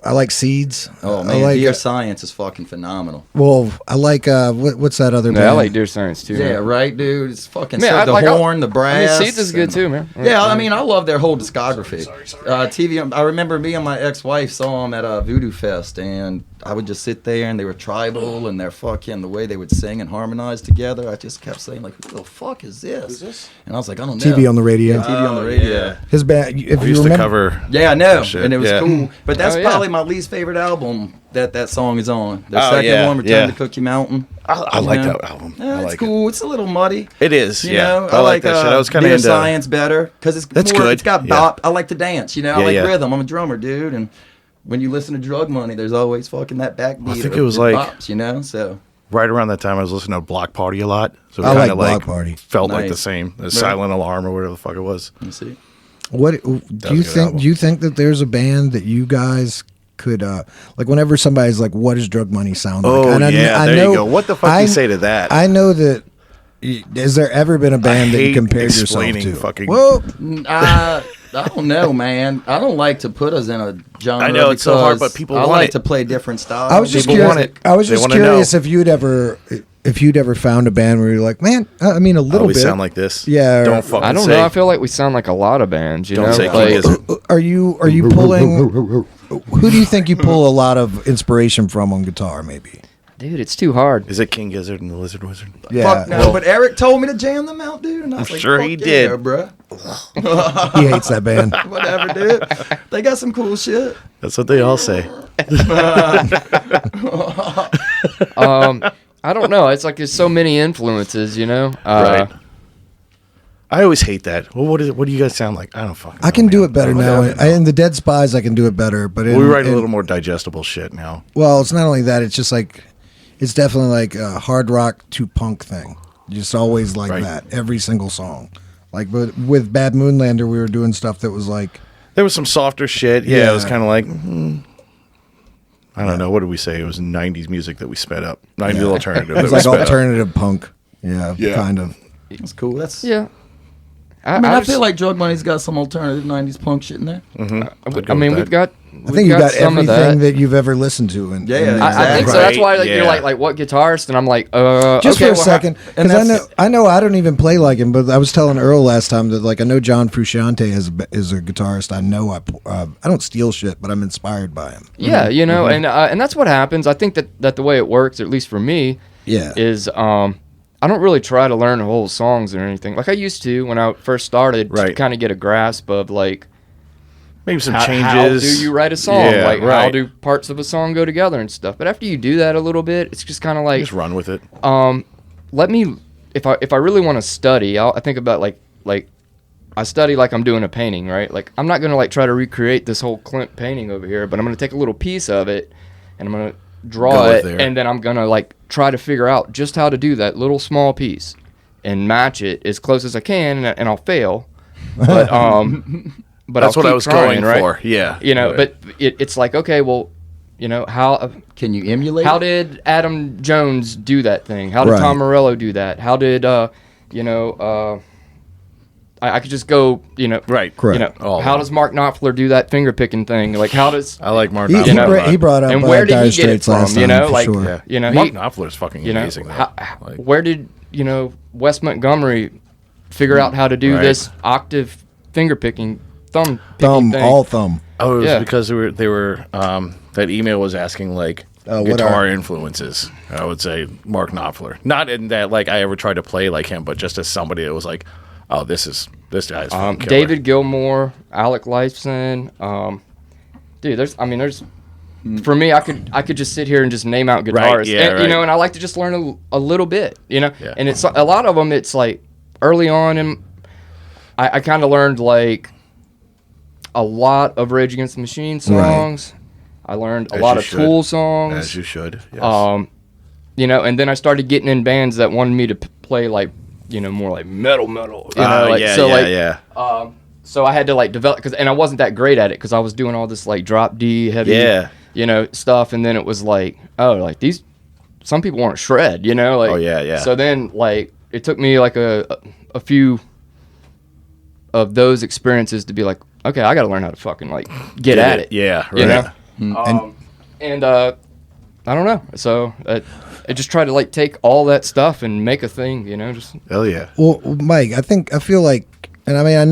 Speaker 1: I like Seeds.
Speaker 5: Oh
Speaker 1: I
Speaker 5: man,
Speaker 1: like,
Speaker 5: Dear Science is fucking phenomenal.
Speaker 1: well, I like what's that other?
Speaker 3: Yeah, I
Speaker 1: band?
Speaker 3: like Dear Science too.
Speaker 5: Yeah,
Speaker 3: man.
Speaker 5: right, dude. It's fucking
Speaker 3: Man,
Speaker 5: so
Speaker 3: I
Speaker 5: the
Speaker 3: like-
Speaker 5: horn, the
Speaker 3: I
Speaker 5: brass.
Speaker 3: mean, Seeds is good
Speaker 5: and-
Speaker 3: too, man.
Speaker 5: Yeah, I mean, I love their whole discography. TV. I remember me and my ex-wife saw them at Voodoo Fest, and I would just sit there and they were tribal and they're fucking the way they would sing and harmonize together. I just kept saying like, who the fuck is this?
Speaker 2: Who's this?
Speaker 5: And I was like, I don't know.
Speaker 1: TV on the radio.
Speaker 5: Yeah, TV on the radio.
Speaker 2: Yeah.
Speaker 1: His band. If
Speaker 2: We
Speaker 1: you
Speaker 2: used to
Speaker 1: remember,
Speaker 2: cover.
Speaker 5: Yeah, I know,
Speaker 2: that shit.
Speaker 5: and it was
Speaker 2: Yeah.
Speaker 5: cool. But that's
Speaker 3: Oh, yeah.
Speaker 5: probably my least favorite album that song is on. The
Speaker 2: Oh,
Speaker 5: second
Speaker 2: yeah,
Speaker 5: one, Return
Speaker 2: yeah.
Speaker 5: to Cookie Mountain.
Speaker 2: I
Speaker 5: You
Speaker 2: like
Speaker 5: know?
Speaker 2: that album.
Speaker 5: Yeah,
Speaker 2: I
Speaker 5: it's
Speaker 2: like
Speaker 5: cool. It's a little muddy.
Speaker 2: it. It is.
Speaker 5: You
Speaker 2: Yeah.
Speaker 5: know,
Speaker 2: I like that shit. I was kind of
Speaker 5: Dear
Speaker 2: into.
Speaker 5: Science better because it's
Speaker 2: That's
Speaker 5: more,
Speaker 2: good.
Speaker 5: It's got
Speaker 2: Yeah.
Speaker 5: bop. I like to dance. You know, I
Speaker 2: Yeah,
Speaker 5: like
Speaker 2: yeah.
Speaker 5: rhythm. I'm a drummer, dude, and when you listen to Drug Money, there's always fucking that backbeat.
Speaker 2: I think
Speaker 5: of
Speaker 2: it was
Speaker 5: the
Speaker 2: like-
Speaker 5: bops, you know. So
Speaker 2: Right around that time, I was listening to Block Party a lot. So it
Speaker 1: I
Speaker 2: kind
Speaker 1: like
Speaker 2: of
Speaker 1: Block Party.
Speaker 2: Felt like the
Speaker 5: Nice.
Speaker 2: same. The Silent Alarm or whatever the fuck it was.
Speaker 5: let me see.
Speaker 1: what do
Speaker 2: was
Speaker 1: you
Speaker 2: a good
Speaker 1: think?
Speaker 2: album.
Speaker 1: Do you think that there's a band that you guys could like? Whenever somebody's like, "What does Drug Money sound like?"
Speaker 2: Oh,
Speaker 1: And
Speaker 2: yeah, there you go. What the fuck do you say to that?
Speaker 1: I know that. Has there ever been a band that you
Speaker 2: hate
Speaker 1: compared yourself
Speaker 2: explaining
Speaker 1: to?
Speaker 2: fucking-
Speaker 1: Well,
Speaker 5: I don't know, man. I don't like to put us in a genre.
Speaker 2: I know, it's so hard,
Speaker 5: because
Speaker 2: but people
Speaker 5: I
Speaker 2: want
Speaker 5: like
Speaker 2: it.
Speaker 5: to play different styles.
Speaker 1: I was just
Speaker 2: People
Speaker 1: curious.
Speaker 2: want it.
Speaker 1: I was
Speaker 2: They
Speaker 1: just
Speaker 2: wanna
Speaker 1: curious
Speaker 2: know.
Speaker 1: if you'd ever found a band where you're like, man, I mean, a little
Speaker 2: We
Speaker 1: bit.
Speaker 2: sound like this.
Speaker 1: Yeah, or-
Speaker 2: Don't fucking
Speaker 3: I don't
Speaker 2: say.
Speaker 3: know. I feel like we sound like a lot of bands. You
Speaker 2: Don't
Speaker 3: know,
Speaker 2: say King
Speaker 3: like,
Speaker 2: Gizzard.
Speaker 1: Are you pulling? Who do you think you pull a lot of inspiration from on guitar? Maybe.
Speaker 3: dude, it's too hard.
Speaker 2: Is it King Gizzard and the Lizard Wizard?
Speaker 1: Yeah,
Speaker 5: Fuck no, but Eric told me to jam them out, dude. And I was
Speaker 2: I'm
Speaker 5: like,
Speaker 2: sure
Speaker 5: fuck
Speaker 2: he
Speaker 5: yeah,
Speaker 2: did.
Speaker 5: bruh.
Speaker 1: he hates that band.
Speaker 5: Whatever, dude. They got some cool shit.
Speaker 2: That's what they all say.
Speaker 3: I don't know. It's like there's so many influences, you know.
Speaker 2: Right. I always hate that. Well, what is it? What do you guys sound like? I don't fucking.
Speaker 1: I can
Speaker 2: know,
Speaker 1: do
Speaker 2: man.
Speaker 1: it better now. In the Dead Spies, I can do it better. But
Speaker 2: We write a little more digestible shit now.
Speaker 1: Well, it's not only that. It's just like, it's definitely like a hard rock to punk thing. Just always like
Speaker 2: Right.
Speaker 1: that. Every single song. Like, but with Bad Moonlander, we were doing stuff that was like,
Speaker 2: There was some softer shit. Yeah, it was
Speaker 1: Yeah.
Speaker 2: kind of like. I don't know. What did we say? It was 90s music that we sped up. 90s alternative.
Speaker 1: it
Speaker 2: that
Speaker 1: was
Speaker 2: we
Speaker 1: like
Speaker 2: sped up.
Speaker 1: alternative punk. Yeah,
Speaker 2: Yeah.
Speaker 1: kind of.
Speaker 5: That's cool. That's.
Speaker 3: Yeah.
Speaker 5: I mean, I
Speaker 3: just-
Speaker 5: feel like Drug Money's got some alternative '90s punk shit in there.
Speaker 2: I'd go
Speaker 3: I mean,
Speaker 2: with
Speaker 3: we've
Speaker 2: that.
Speaker 3: got.
Speaker 1: I think you got
Speaker 3: some of
Speaker 1: everything
Speaker 3: that.
Speaker 1: that you've ever listened to. And,
Speaker 5: Yeah,
Speaker 1: and
Speaker 3: I think so.
Speaker 2: Right,
Speaker 3: That's why like, you're
Speaker 2: yeah.
Speaker 3: like what guitarist, and I'm like,
Speaker 1: just
Speaker 3: okay,
Speaker 1: for a second,
Speaker 5: and
Speaker 1: because
Speaker 5: that's-
Speaker 1: I know I don't even play like him, but I was telling Earl last time that like I know John Frusciante is a guitarist. I know I don't steal shit, but I'm inspired by him.
Speaker 3: Yeah, you know,
Speaker 2: Mm-hmm.
Speaker 3: and that's what happens. I think that the way it works, at least for me,
Speaker 1: Yeah,
Speaker 3: is I don't really try to learn whole songs or anything like I used to when I first started to
Speaker 2: Right.
Speaker 3: kind of get a grasp of like
Speaker 2: Maybe some
Speaker 3: how
Speaker 2: changes.
Speaker 3: do you write a song,
Speaker 2: Yeah,
Speaker 3: like how
Speaker 2: right.
Speaker 3: do parts of a song go together and stuff. But after you do that a little bit, it's just kind of like
Speaker 2: Just run with it.
Speaker 3: let me if I really want to study, I think about like I study like I'm doing a painting, right? Like I'm not gonna like try to recreate this whole Klimt painting over here, but I'm gonna take a little piece of it and I'm gonna draw
Speaker 2: Go
Speaker 3: it,
Speaker 2: with there.
Speaker 3: and then I'm gonna like try to figure out just how to do that little small piece and match it as close as I can, and I'll fail, but but
Speaker 2: That's
Speaker 3: I'll
Speaker 2: what I
Speaker 3: keep
Speaker 2: was
Speaker 3: trying,
Speaker 2: going
Speaker 3: right?
Speaker 2: for. Yeah.
Speaker 3: You know,
Speaker 2: Right.
Speaker 3: but it's like okay, well, you know how.
Speaker 5: Can you emulate?
Speaker 3: How
Speaker 5: it?
Speaker 3: did Adam Jones do that thing? How did
Speaker 1: Right.
Speaker 3: Tom Morello do that? How did I could just go, you know,
Speaker 2: Right.
Speaker 1: Correct.
Speaker 3: You know,
Speaker 2: All
Speaker 3: how
Speaker 2: of
Speaker 3: does Mark Knopfler do that finger picking thing? Like, how does
Speaker 2: I like Martin.
Speaker 1: he,
Speaker 2: Knopfler.
Speaker 1: he brought up
Speaker 3: and where did
Speaker 1: Dire
Speaker 3: he get it
Speaker 1: Straits last
Speaker 3: from? You
Speaker 1: time,
Speaker 3: know,
Speaker 1: for
Speaker 3: like
Speaker 1: sure.
Speaker 2: Yeah.
Speaker 3: you know,
Speaker 2: Mark
Speaker 3: he,
Speaker 2: Knopfler's fucking
Speaker 3: you know,
Speaker 2: amazing. though. Like,
Speaker 3: where did Wes Montgomery figure out how to do
Speaker 2: Right.
Speaker 3: this octave finger picking thumb picking thing?
Speaker 1: All thumb.
Speaker 2: oh, it was
Speaker 3: Yeah.
Speaker 2: because they were that email was asking like
Speaker 1: what
Speaker 2: guitar
Speaker 1: are-
Speaker 2: influences. I would say Mark Knopfler. Not in that like I ever tried to play like him, but just as somebody that was like, oh, this guy's fucking killer.
Speaker 3: David Gilmour, Alec Lifeson, dude. There's for me, I could just sit here and just name out guitarists,
Speaker 2: Right, yeah,
Speaker 3: and, you
Speaker 2: right.
Speaker 3: know, and I like to just learn a little bit, you know,
Speaker 2: Yeah.
Speaker 3: and it's a lot of them. It's like early on, and I kind of learned like a lot of Rage Against the Machine songs. I learned a
Speaker 2: As
Speaker 3: lot
Speaker 2: you
Speaker 3: of
Speaker 2: should.
Speaker 3: Tool songs.
Speaker 2: As you should. Yes.
Speaker 3: You know, and then I started getting in bands that wanted me to play like, you know, more like metal. You know, like,
Speaker 2: yeah,
Speaker 3: so
Speaker 2: yeah,
Speaker 3: like,
Speaker 2: yeah.
Speaker 3: so I had to like develop, and I wasn't that great at it because I was doing all this like drop D heavy,
Speaker 2: Yeah.
Speaker 3: you know, stuff, and then it was like, oh, like some people want to shred, you know, like,
Speaker 2: Oh, yeah, yeah.
Speaker 3: So then like it took me like a few of those experiences to be like, okay, I got to learn how to fucking like get at it,
Speaker 2: Yeah, right.
Speaker 3: you know,
Speaker 1: And
Speaker 3: and I don't know, so I just try to like take all that stuff and make a thing, you know, just
Speaker 2: Hell yeah.
Speaker 1: well, Mike, I feel like And I mean, I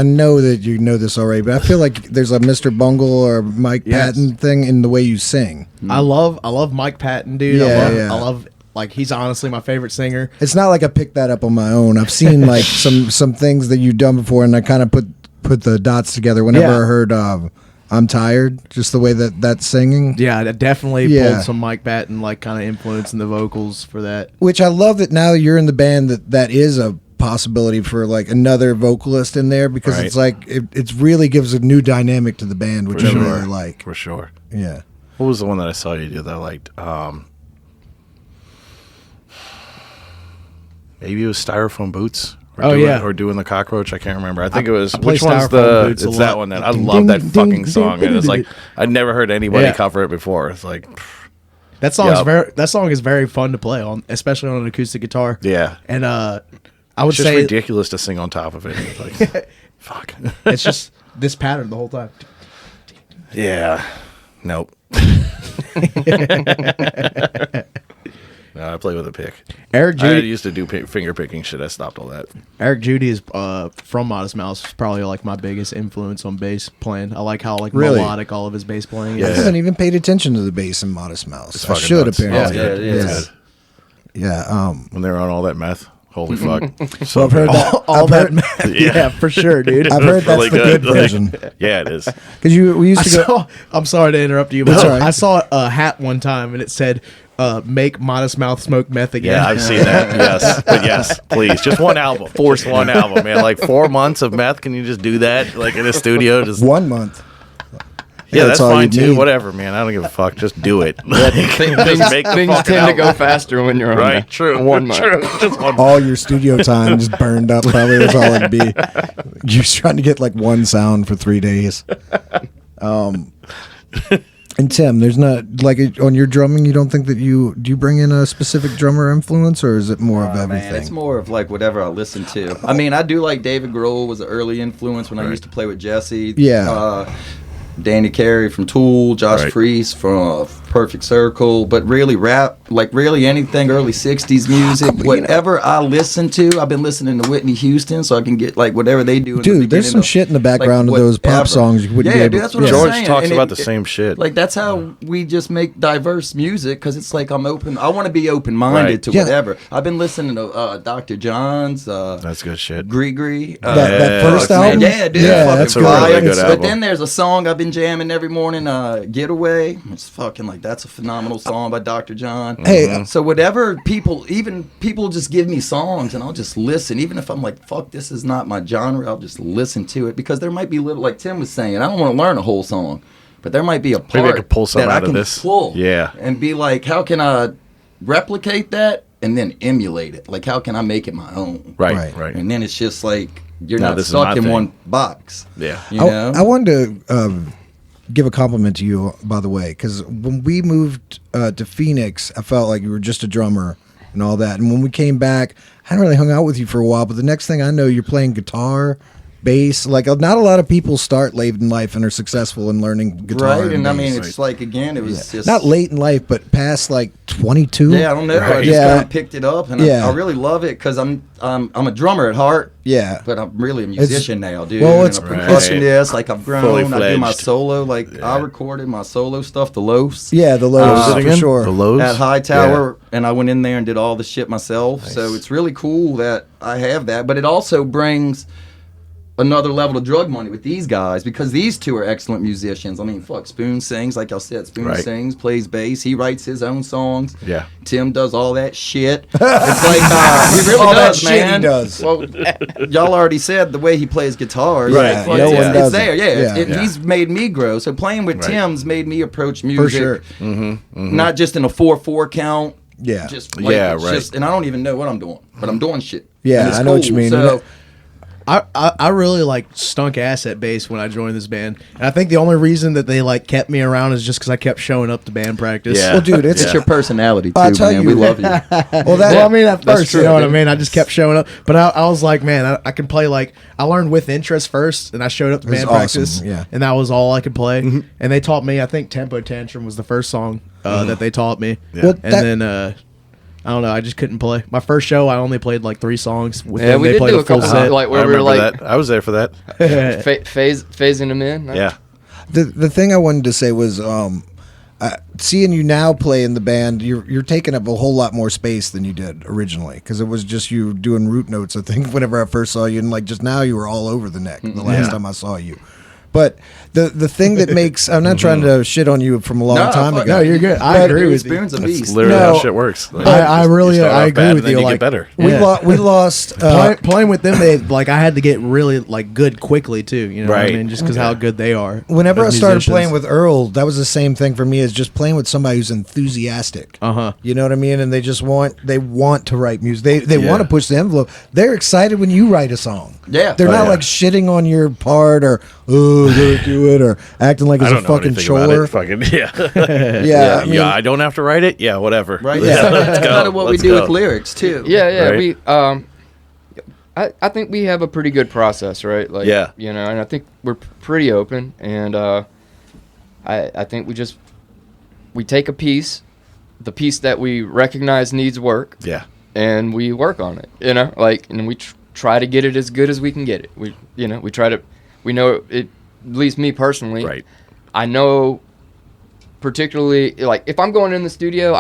Speaker 1: know that you know this already, but I feel like there's a Mr. Bungle or Mike Patton thing in the way you sing.
Speaker 4: I love Mike Patton, dude.
Speaker 1: Yeah,
Speaker 4: I love like he's honestly my favorite singer.
Speaker 1: It's not like I picked that up on my own. I've seen like some things that you've done before, and I kind of put the dots together whenever I heard "I'm Tired," just the way that's singing.
Speaker 4: Yeah, I definitely pulled some Mike Patton like kind of influence in the vocals for that.
Speaker 1: Which I love that now you're in the band that is a possibility for like another vocalist in there, because it's like it really gives a new dynamic to the band, which I really like.
Speaker 2: For sure.
Speaker 1: Yeah.
Speaker 2: What was the one that I saw you do that I liked? Maybe it was Styrofoam Boots. Or doing the Cockroach. I can't remember. I think it was. Which one's the? It's that one. That I love that fucking song. And it's like I'd never heard anybody cover it before. It's like
Speaker 4: that song is very fun to play on, especially on an acoustic guitar.
Speaker 2: Yeah.
Speaker 4: And I would
Speaker 2: it's just
Speaker 4: say
Speaker 2: ridiculous to sing on top of it. It's like fuck.
Speaker 4: It's just this pattern the whole time.
Speaker 2: Yeah. Nope. No, I play with a pick.
Speaker 4: Eric Judy
Speaker 2: I used to do finger picking shit. I stopped all that.
Speaker 4: Eric Judy is from Modest Mouse. Is probably like my biggest influence on bass playing. I like how melodic all of his bass playing is.
Speaker 1: I haven't even paid attention to the bass in Modest Mouse. I
Speaker 2: fucking
Speaker 1: should
Speaker 2: nuts.
Speaker 1: apparently.
Speaker 5: Yeah, it is.
Speaker 1: Yeah.
Speaker 2: When they were on all that meth. Holy fuck.
Speaker 1: So I've heard that.
Speaker 4: All that, yeah, for sure, dude.
Speaker 1: I've heard that's
Speaker 2: really
Speaker 1: the good
Speaker 2: good.
Speaker 1: version.
Speaker 2: Yeah, it is.
Speaker 1: Because we used to go.
Speaker 4: I'm sorry to interrupt you, but
Speaker 1: That's all right.
Speaker 4: I saw a hat one time and it said, "Make Modest Mouth smoke meth again."
Speaker 2: Yeah, I've seen that. Yes, but yes, please, just one album. Force one album, man. Like 4 months of meth. Can you just do that, like in a studio? Just
Speaker 1: 1 month.
Speaker 2: yeah, that's
Speaker 1: all
Speaker 2: fine
Speaker 1: you
Speaker 2: too.
Speaker 1: need.
Speaker 2: Whatever, man. I don't give a fuck. Just do it.
Speaker 3: Things tend to go faster when you're on
Speaker 2: right.
Speaker 3: there.
Speaker 2: True.
Speaker 3: 1 month.
Speaker 2: True. Just one.
Speaker 1: All your studio time just burned up. Probably was all it'd be. You're trying to get like one sound for 3 days. And Tim, there's not like on your drumming. You don't think that do you bring in a specific drummer influence, or is it more of everything?
Speaker 5: Man, it's more of like whatever I listen to. I mean, I do like David Grohl was an early influence when I used to play with Jesse.
Speaker 1: Yeah.
Speaker 5: Danny Carey from Tool, Josh Priest from Perfect Circle, but really rap, like really anything early 60s music, whatever I listen to. I've been listening to Whitney Houston so I can get like whatever they do.
Speaker 1: Dude, there's some shit in the background of those pop songs you wouldn't be able to.
Speaker 5: Dude, that's what I'm
Speaker 2: George
Speaker 5: saying.
Speaker 2: talks
Speaker 5: And
Speaker 2: about the same shit.
Speaker 5: Like that's how we just make diverse music, because it's like I'm open. I want to be open-minded to whatever. I've been listening to Dr. John's.
Speaker 2: That's good shit.
Speaker 5: Grigri.
Speaker 1: That first album?
Speaker 5: Yeah, dude.
Speaker 1: Yeah,
Speaker 5: fucking
Speaker 1: that's
Speaker 2: a really
Speaker 5: fire.
Speaker 2: good album.
Speaker 5: But then there's a song I've been jamming every morning, Getaway. It's fucking like, that's a phenomenal song by Dr. John.
Speaker 1: Hey,
Speaker 5: So whatever people just give me songs and I'll just listen. Even if I'm like, fuck, this is not my genre, I'll just listen to it, because there might be little, like Tim was saying, I don't want to learn a whole song, but there might be a part
Speaker 2: Maybe I could pull some
Speaker 5: that
Speaker 2: out
Speaker 5: I
Speaker 2: of
Speaker 5: can
Speaker 2: this.
Speaker 5: pull.
Speaker 2: Yeah.
Speaker 5: And be like, how can I replicate that and then emulate it? Like, how can I make it my own?
Speaker 2: Right.
Speaker 5: And then it's just like, you're
Speaker 2: No,
Speaker 5: not
Speaker 2: this is my
Speaker 5: stuck in
Speaker 2: thing.
Speaker 5: one box.
Speaker 2: Yeah.
Speaker 5: You know?
Speaker 1: I wanted to give a compliment to you, by the way, because when we moved to Phoenix, I felt like you were just a drummer and all that. And when we came back, I hadn't really hung out with you for a while, but the next thing I know, you're playing guitar, bass. Like, not a lot of people start late in life and are successful in learning guitar.
Speaker 5: Right, and I mean,
Speaker 1: bass.
Speaker 5: it's like, again, it was just...
Speaker 1: Not late in life, but past like 22.
Speaker 5: Yeah, I don't know. I just
Speaker 1: Yeah.
Speaker 5: kind of picked it up, and I really love it, because I'm a drummer at heart.
Speaker 1: Yeah.
Speaker 5: But I'm really a musician now, dude.
Speaker 1: well,
Speaker 5: and
Speaker 1: it's-
Speaker 5: a percussionist. Like, I've
Speaker 2: Fully
Speaker 5: grown. I do my
Speaker 2: fledged.
Speaker 5: solo. Like, I recorded my solo stuff, the Loafs.
Speaker 1: Yeah, the lows
Speaker 2: Was it
Speaker 1: for
Speaker 2: again?
Speaker 1: sure.
Speaker 2: The Lows?
Speaker 5: At Hightower, and I went in there and did all the shit myself. So it's really cool that I have that. But it also brings another level of drug money with these guys, because these two are excellent musicians. I mean, fuck, Spoon sings, like I said, Spoon sings, plays bass, he writes his own songs.
Speaker 2: Yeah.
Speaker 5: Tim does all that shit. It's like, he really
Speaker 1: All that
Speaker 5: does,
Speaker 1: shit
Speaker 5: man.
Speaker 1: he does.
Speaker 5: Well, y'all already said the way he plays guitar.
Speaker 1: Right,
Speaker 5: Like,
Speaker 1: no one
Speaker 5: it's
Speaker 1: does
Speaker 5: there,
Speaker 1: it.
Speaker 5: yeah.
Speaker 1: Yeah.
Speaker 5: He's made me grow. So playing with Tim's made me approach music.
Speaker 1: sure.
Speaker 5: Not just in a 4/4 count.
Speaker 1: Yeah.
Speaker 5: Just like,
Speaker 2: Yeah,
Speaker 5: it's
Speaker 2: right.
Speaker 5: just, and I don't even know what I'm doing, but I'm doing shit.
Speaker 1: Yeah,
Speaker 5: And it's
Speaker 1: I know what you mean.
Speaker 5: So,
Speaker 4: I really like stunk ass at bass when I joined this band, and I think the only reason that they like kept me around is just because I kept showing up to band practice.
Speaker 2: Yeah.
Speaker 1: Well, dude, it's
Speaker 5: it's your personality too,
Speaker 1: I'll tell
Speaker 5: man.
Speaker 1: you.
Speaker 5: We love you.
Speaker 1: well,
Speaker 4: I mean, at
Speaker 5: That's
Speaker 4: first,
Speaker 5: true,
Speaker 4: you know what I
Speaker 5: dude.
Speaker 4: mean? I just kept showing up. But I was like, man, I can play, like, I learned with interest first, and I showed up to
Speaker 1: It was
Speaker 4: band
Speaker 1: awesome,
Speaker 4: practice,
Speaker 1: yeah.
Speaker 4: and that was all I could play. And they taught me, I think Tempo Tantrum was the first song that they taught me.
Speaker 1: Well,
Speaker 4: And then I don't know. I just couldn't play. My first show, I only played like 3 songs. With
Speaker 3: Yeah,
Speaker 4: them.
Speaker 3: we
Speaker 4: They
Speaker 3: did
Speaker 4: played
Speaker 3: do
Speaker 4: a
Speaker 3: a
Speaker 4: full
Speaker 3: couple
Speaker 4: set.
Speaker 3: like
Speaker 2: I
Speaker 3: where we were
Speaker 2: remember
Speaker 3: like
Speaker 2: that. I was there for that.
Speaker 3: phasing them in.
Speaker 2: Yeah.
Speaker 1: The thing I wanted to say was, seeing you now play in the band, you're taking up a whole lot more space than you did originally, because it was just you doing root notes. I think whenever I first saw you, and like just now, you were all over the neck the last time I saw you. But the thing that makes, I'm not trying to shit on you from a long time ago.
Speaker 4: No, you're good. I agree with you.
Speaker 5: Spoon's a
Speaker 2: That's
Speaker 5: beast.
Speaker 2: literally
Speaker 1: No.
Speaker 2: how shit works. Like,
Speaker 4: I really,
Speaker 2: you start
Speaker 4: I
Speaker 2: off
Speaker 4: agree
Speaker 2: bad,
Speaker 4: with
Speaker 2: and then
Speaker 4: you.
Speaker 2: you
Speaker 4: Like,
Speaker 2: get better.
Speaker 1: We lost.
Speaker 4: playing with them, like I had to get really like good quickly too. You know what I
Speaker 2: Right.
Speaker 4: mean? Just because how good they are.
Speaker 1: Whenever I
Speaker 4: as
Speaker 1: started
Speaker 4: musicians.
Speaker 1: playing with Earl, that was the same thing for me as just playing with somebody who's enthusiastic. You know what I mean? And they just want to write music. They want to push the envelope. They're excited when you write a song.
Speaker 5: Yeah.
Speaker 1: They're
Speaker 5: Oh,
Speaker 1: not
Speaker 2: yeah.
Speaker 1: like shitting on your part or gotta do it or acting like
Speaker 2: I
Speaker 1: it's a
Speaker 2: don't know
Speaker 1: fucking
Speaker 2: anything about
Speaker 1: chore.
Speaker 2: it. Fucking yeah.
Speaker 1: Yeah, I mean,
Speaker 2: I don't have to write it. Yeah, whatever.
Speaker 5: Right.
Speaker 1: Yeah.
Speaker 5: Yeah.
Speaker 2: Let's
Speaker 5: That's
Speaker 2: go.
Speaker 5: kind of what
Speaker 2: Let's
Speaker 5: we do
Speaker 2: go.
Speaker 5: with lyrics too.
Speaker 3: Yeah,
Speaker 2: Right.
Speaker 3: we I think we have a pretty good process, right? Like,
Speaker 2: Yeah.
Speaker 3: you know, and I think we're pretty open, and I think we take a piece, the piece that we recognize needs work,
Speaker 2: Yeah.
Speaker 3: and we work on it, you know, like, and we try to get it as good as we can get it. We know it, at least me personally,
Speaker 2: Right.
Speaker 3: I know particularly, like, if I'm going in the studio,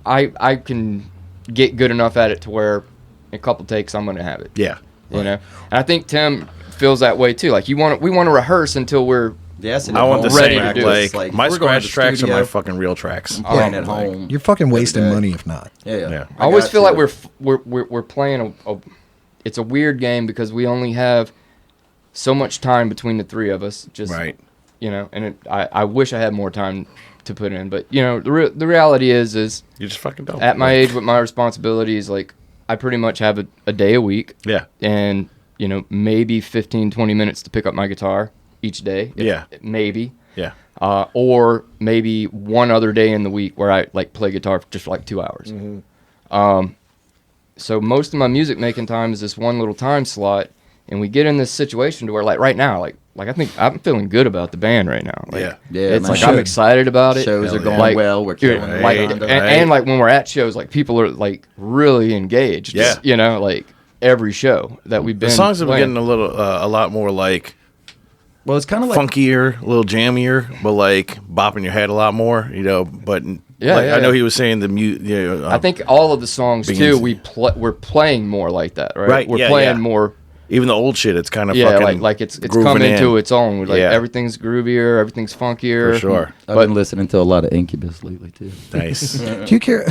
Speaker 3: I can get good enough at it to where in a couple takes I'm going to have it.
Speaker 2: Yeah.
Speaker 3: You know? And I think Tim feels that way too. Like we want to rehearse until we're
Speaker 5: Yes, and
Speaker 2: I
Speaker 5: at
Speaker 2: want the
Speaker 5: home,
Speaker 3: ready
Speaker 2: same.
Speaker 3: to do
Speaker 5: practice,
Speaker 2: Like, my
Speaker 5: we're going to
Speaker 2: scratch
Speaker 5: the
Speaker 2: tracks are my
Speaker 5: studio,
Speaker 2: fucking real tracks.
Speaker 5: playing at home.
Speaker 1: you're fucking
Speaker 5: every
Speaker 1: wasting
Speaker 5: day.
Speaker 1: money if not.
Speaker 2: Yeah.
Speaker 3: I always
Speaker 5: got
Speaker 3: feel
Speaker 5: to.
Speaker 3: like we're playing it's a weird game because we only have so much time between the three of us. Just
Speaker 2: Right.
Speaker 3: You know, and I wish I had more time to put in, but you know, the reality is
Speaker 2: You just fucking don't.
Speaker 3: at my age with my responsibilities, like I pretty much have a day a week.
Speaker 2: Yeah.
Speaker 3: And you know, maybe 15, 20 minutes to pick up my guitar each day.
Speaker 2: Yeah.
Speaker 3: Maybe.
Speaker 2: Yeah.
Speaker 3: Or maybe one other day in the week where I like play guitar for just like 2 hours. So most of my music making time is this one little time slot, and we get in this situation to where like right now, like I think I'm feeling good about the band right now. Like,
Speaker 2: Yeah.
Speaker 5: Yeah,
Speaker 3: it's
Speaker 5: man.
Speaker 3: like I'm excited about it.
Speaker 5: Shows are
Speaker 2: Hell
Speaker 5: going
Speaker 2: yeah.
Speaker 3: Like,
Speaker 5: well. We're
Speaker 3: dude,
Speaker 5: killing it.
Speaker 3: like,
Speaker 2: Right.
Speaker 3: and like when we're at shows, like people are like really engaged.
Speaker 2: Yeah.
Speaker 3: You know, like every show that we've been.
Speaker 2: The songs have been
Speaker 3: playing.
Speaker 2: getting a lot more like
Speaker 5: Well, it's kind of like
Speaker 2: funkier, a little jammier, but like bopping your head a lot more, you know. But
Speaker 3: Yeah,
Speaker 2: like,
Speaker 3: yeah,
Speaker 2: I know
Speaker 3: yeah.
Speaker 2: he was saying the
Speaker 3: I think all of the songs
Speaker 2: Beans.
Speaker 3: too. We're playing more like that, right?
Speaker 2: Right,
Speaker 3: We're
Speaker 2: yeah,
Speaker 3: playing
Speaker 2: yeah.
Speaker 3: more.
Speaker 2: even the old shit, it's kind of
Speaker 3: Yeah,
Speaker 2: fucking
Speaker 3: like it's
Speaker 2: grooving
Speaker 3: come into
Speaker 2: in.
Speaker 3: its own. Like
Speaker 2: Yeah.
Speaker 3: everything's groovier, everything's funkier.
Speaker 2: For sure.
Speaker 5: I've
Speaker 3: But
Speaker 5: been listening to a lot of Incubus lately too.
Speaker 2: Nice.
Speaker 1: Do you care?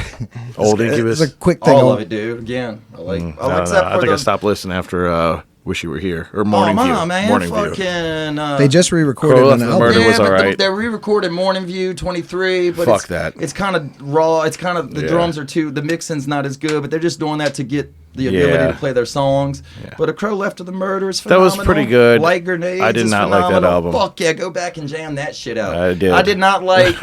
Speaker 2: Old Incubus.
Speaker 1: It's a quick thing.
Speaker 5: All of it, dude. Again, I like.
Speaker 2: I
Speaker 5: Oh,
Speaker 2: don't know.
Speaker 5: except
Speaker 2: I
Speaker 5: for
Speaker 2: think
Speaker 5: the,
Speaker 2: I stopped listening after Wish You Were Here or
Speaker 5: Oh
Speaker 2: Morning View.
Speaker 5: man,
Speaker 2: Morning View.
Speaker 5: fucking.
Speaker 1: They just re-recorded
Speaker 2: Crow
Speaker 1: an
Speaker 2: Left the
Speaker 1: album.
Speaker 2: Murder
Speaker 5: yeah,
Speaker 2: was
Speaker 5: but
Speaker 2: alright.
Speaker 5: they re-recorded Morning View 23, but
Speaker 2: Fuck that.
Speaker 5: It's kind of raw. It's kind of the
Speaker 2: Yeah.
Speaker 5: drums are too. The mixing's not as good, but they're just doing that to get the ability
Speaker 2: Yeah.
Speaker 5: to play their songs.
Speaker 2: Yeah.
Speaker 5: But A Crow Left to the Murder is
Speaker 2: That was
Speaker 5: phenomenal.
Speaker 2: pretty good.
Speaker 5: Light Grenades.
Speaker 2: I did
Speaker 5: is
Speaker 2: not like that
Speaker 5: phenomenal.
Speaker 2: album.
Speaker 5: Fuck yeah, go back and jam that shit out.
Speaker 2: I did.
Speaker 5: I did not like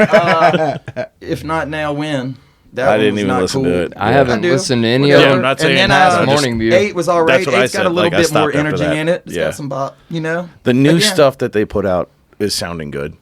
Speaker 5: If Not Now When. That
Speaker 2: I
Speaker 5: one
Speaker 2: didn't
Speaker 5: was
Speaker 2: even
Speaker 5: not
Speaker 2: listen
Speaker 5: cool.
Speaker 2: to it.
Speaker 3: I haven't
Speaker 5: I do.
Speaker 3: listened to any
Speaker 5: Whatever.
Speaker 2: Yeah,
Speaker 3: other.
Speaker 2: I'm not saying
Speaker 5: and then,
Speaker 2: that, I just-
Speaker 3: Morning View.
Speaker 5: 8 was alright.
Speaker 2: That's what I
Speaker 5: 8's got a
Speaker 2: said,
Speaker 5: little
Speaker 2: like, I
Speaker 5: bit more
Speaker 2: stopped after
Speaker 5: energy
Speaker 2: that.
Speaker 5: in it. It's
Speaker 2: Yeah.
Speaker 5: got some bop, you know.
Speaker 2: The new
Speaker 5: Again,
Speaker 2: stuff that they put out is sounding good,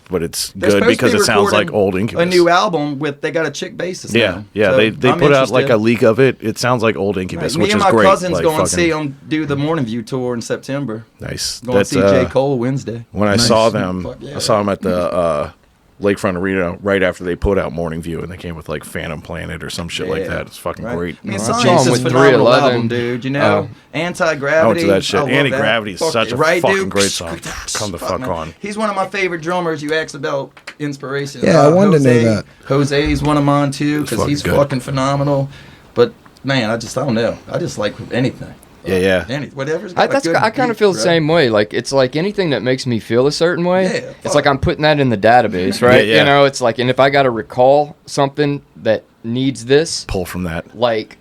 Speaker 2: but it's
Speaker 5: they're
Speaker 2: good
Speaker 5: supposed to
Speaker 2: because
Speaker 5: be
Speaker 2: it sounds like
Speaker 5: recording
Speaker 2: old Incubus.
Speaker 5: A new album with they got a chick bassist.
Speaker 2: Yeah,
Speaker 5: now.
Speaker 2: yeah.
Speaker 5: So
Speaker 2: they
Speaker 5: I'm
Speaker 2: put out like
Speaker 5: interested.
Speaker 2: a leak of it. It sounds like old Incubus,
Speaker 5: Me
Speaker 2: which
Speaker 5: and
Speaker 2: is
Speaker 5: my
Speaker 2: great.
Speaker 5: cousins
Speaker 2: like,
Speaker 5: going to
Speaker 2: fucking
Speaker 5: see them do the Morning View tour in September.
Speaker 2: nice.
Speaker 5: Going to see J. Cole Wednesday.
Speaker 2: When I saw them,
Speaker 5: Fuck yeah.
Speaker 2: I saw them at the Lakefront Arena right after they put out Morning View, and they came with like Phantom Planet or some shit like
Speaker 5: Yeah.
Speaker 2: that. It's fucking
Speaker 5: Right.
Speaker 2: great.
Speaker 5: I mean,
Speaker 3: I
Speaker 5: Science
Speaker 3: saw him
Speaker 5: is
Speaker 3: with
Speaker 5: a phenomenal
Speaker 3: 311.
Speaker 5: album, dude. You know, Anti-Gravity.
Speaker 2: I went to that shit.
Speaker 5: love
Speaker 2: Anti-Gravity is
Speaker 5: Fuck
Speaker 2: such
Speaker 5: it.
Speaker 2: a
Speaker 5: Right,
Speaker 2: fucking
Speaker 5: dude?
Speaker 2: great song. Come the fuck
Speaker 5: man.
Speaker 2: on.
Speaker 5: He's one of my favorite drummers. You asked about inspiration.
Speaker 1: Yeah, I wanted to know that.
Speaker 5: Jose's one of mine too because
Speaker 2: fucking
Speaker 5: he's
Speaker 2: good.
Speaker 5: fucking phenomenal. But man, I don't know. I just like anything.
Speaker 2: Yeah.
Speaker 5: Whatever's
Speaker 3: I
Speaker 5: got a good
Speaker 3: kind of
Speaker 5: beat,
Speaker 3: feel the
Speaker 5: bro.
Speaker 3: same way. Like it's like anything that makes me feel a certain way.
Speaker 5: Yeah,
Speaker 3: it's
Speaker 5: fuck.
Speaker 3: like I'm putting that in the database, right?
Speaker 2: Yeah.
Speaker 3: You know, it's like, and if I got to recall something that needs this,
Speaker 2: Pull from that.
Speaker 3: like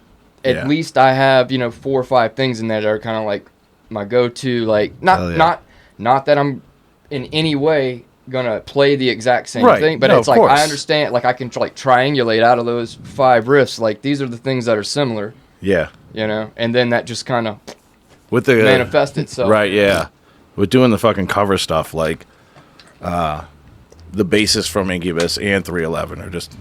Speaker 3: at
Speaker 2: Yeah.
Speaker 3: least I have 4 or 5 things in there that are kind of like my go-to. Like
Speaker 2: Hell yeah.
Speaker 3: not that I'm in any way gonna play the exact same
Speaker 2: Right.
Speaker 3: thing, but
Speaker 2: No,
Speaker 3: it's
Speaker 2: of
Speaker 3: like
Speaker 2: course.
Speaker 3: I understand. Like I can like triangulate out of those 5 riffs. Like these are the things that are similar,
Speaker 2: Yeah.
Speaker 3: you know, and then that just kind of
Speaker 2: With the
Speaker 3: manifest itself.
Speaker 2: Right, yeah. With doing the fucking cover stuff, like the bassist from Incubus and 311 are just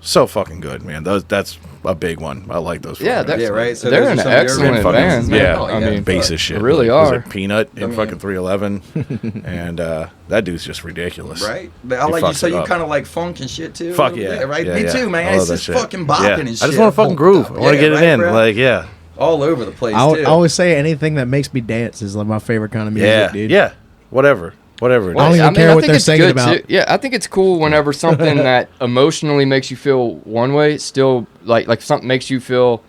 Speaker 2: so fucking good, man. That's a big one. I like those.
Speaker 3: Yeah,
Speaker 2: fucking
Speaker 5: Yeah, right. So
Speaker 3: They're
Speaker 5: those
Speaker 3: an
Speaker 5: are some of your
Speaker 3: excellent
Speaker 5: influences,
Speaker 3: band,
Speaker 5: man.
Speaker 2: Yeah,
Speaker 5: Oh,
Speaker 3: I mean,
Speaker 2: bass as shit.
Speaker 3: They really
Speaker 2: Was
Speaker 3: are.
Speaker 2: it Peanut in fucking 311, and that dude's just ridiculous.
Speaker 5: Right, but I
Speaker 2: He
Speaker 5: like you.
Speaker 2: fucks
Speaker 5: So
Speaker 2: it
Speaker 5: you
Speaker 2: up.
Speaker 5: kind of like funk and shit too. a
Speaker 2: Fuck
Speaker 5: little
Speaker 2: yeah,
Speaker 5: bit, right?
Speaker 2: yeah,
Speaker 5: Me
Speaker 2: yeah.
Speaker 5: too, man.
Speaker 2: I love
Speaker 5: It's
Speaker 2: that
Speaker 5: just
Speaker 2: shit.
Speaker 5: fucking bopping
Speaker 2: Yeah.
Speaker 5: and shit.
Speaker 2: I just want to fucking groove. I want to get it
Speaker 5: right,
Speaker 2: in.
Speaker 5: bro?
Speaker 2: Like, yeah,
Speaker 5: all over the place
Speaker 4: I
Speaker 5: too.
Speaker 4: always say anything that makes me dance is like my favorite kind of music,
Speaker 2: yeah,
Speaker 4: dude.
Speaker 2: yeah. Whatever.
Speaker 4: I don't
Speaker 3: Well,
Speaker 4: even care
Speaker 3: I
Speaker 4: what
Speaker 3: think
Speaker 4: they're
Speaker 3: it's
Speaker 4: singing
Speaker 3: good
Speaker 4: about.
Speaker 3: too. Yeah, I think it's cool whenever something that emotionally makes you feel one way still like something makes you feel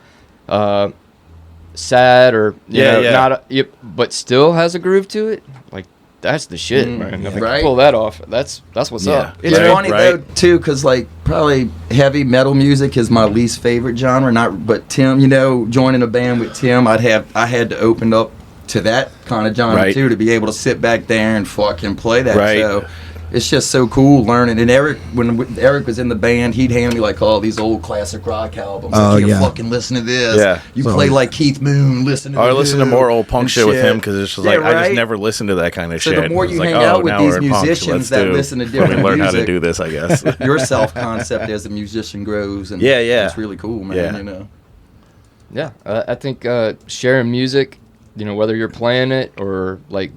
Speaker 3: sad or you know, not but still has a groove to it. Like that's the shit, man. If I
Speaker 5: right.
Speaker 3: can pull that off, that's what's up.
Speaker 5: It's
Speaker 2: Right,
Speaker 5: funny though too, because like probably heavy metal music is my least favorite genre. But Tim, you know, joining a band with Tim, I had to open up to that kind of genre
Speaker 2: Right.
Speaker 5: too, to be able to sit back there and fucking play that.
Speaker 2: Right.
Speaker 5: So it's just so cool learning. And Eric, when Eric was in the band, he'd hand me like all these old classic rock albums.
Speaker 1: Oh,
Speaker 5: Like,
Speaker 1: yeah.
Speaker 5: fucking listen to this.
Speaker 2: Yeah.
Speaker 5: You
Speaker 1: So-
Speaker 5: play like Keith Moon. Listen to
Speaker 2: Or I listen to
Speaker 5: Who
Speaker 2: more old punk
Speaker 5: and
Speaker 2: shit with him because it's just
Speaker 5: Yeah,
Speaker 2: like I just
Speaker 5: right?
Speaker 2: never listened to that kind of
Speaker 5: So
Speaker 2: shit.
Speaker 5: the more
Speaker 2: It's
Speaker 5: you
Speaker 2: like,
Speaker 5: hang out with
Speaker 2: now
Speaker 5: these
Speaker 2: we're in punk,
Speaker 5: musicians
Speaker 2: let's
Speaker 5: that
Speaker 2: do-
Speaker 5: listen to
Speaker 2: let
Speaker 5: different
Speaker 2: me learn how to
Speaker 5: music.
Speaker 2: do this, I guess.
Speaker 5: Your self concept as a musician grows, and
Speaker 2: Yeah, yeah.
Speaker 5: it's really cool, man.
Speaker 2: Yeah.
Speaker 5: You know.
Speaker 3: Yeah, I think sharing music, you know, whether you're playing it or like,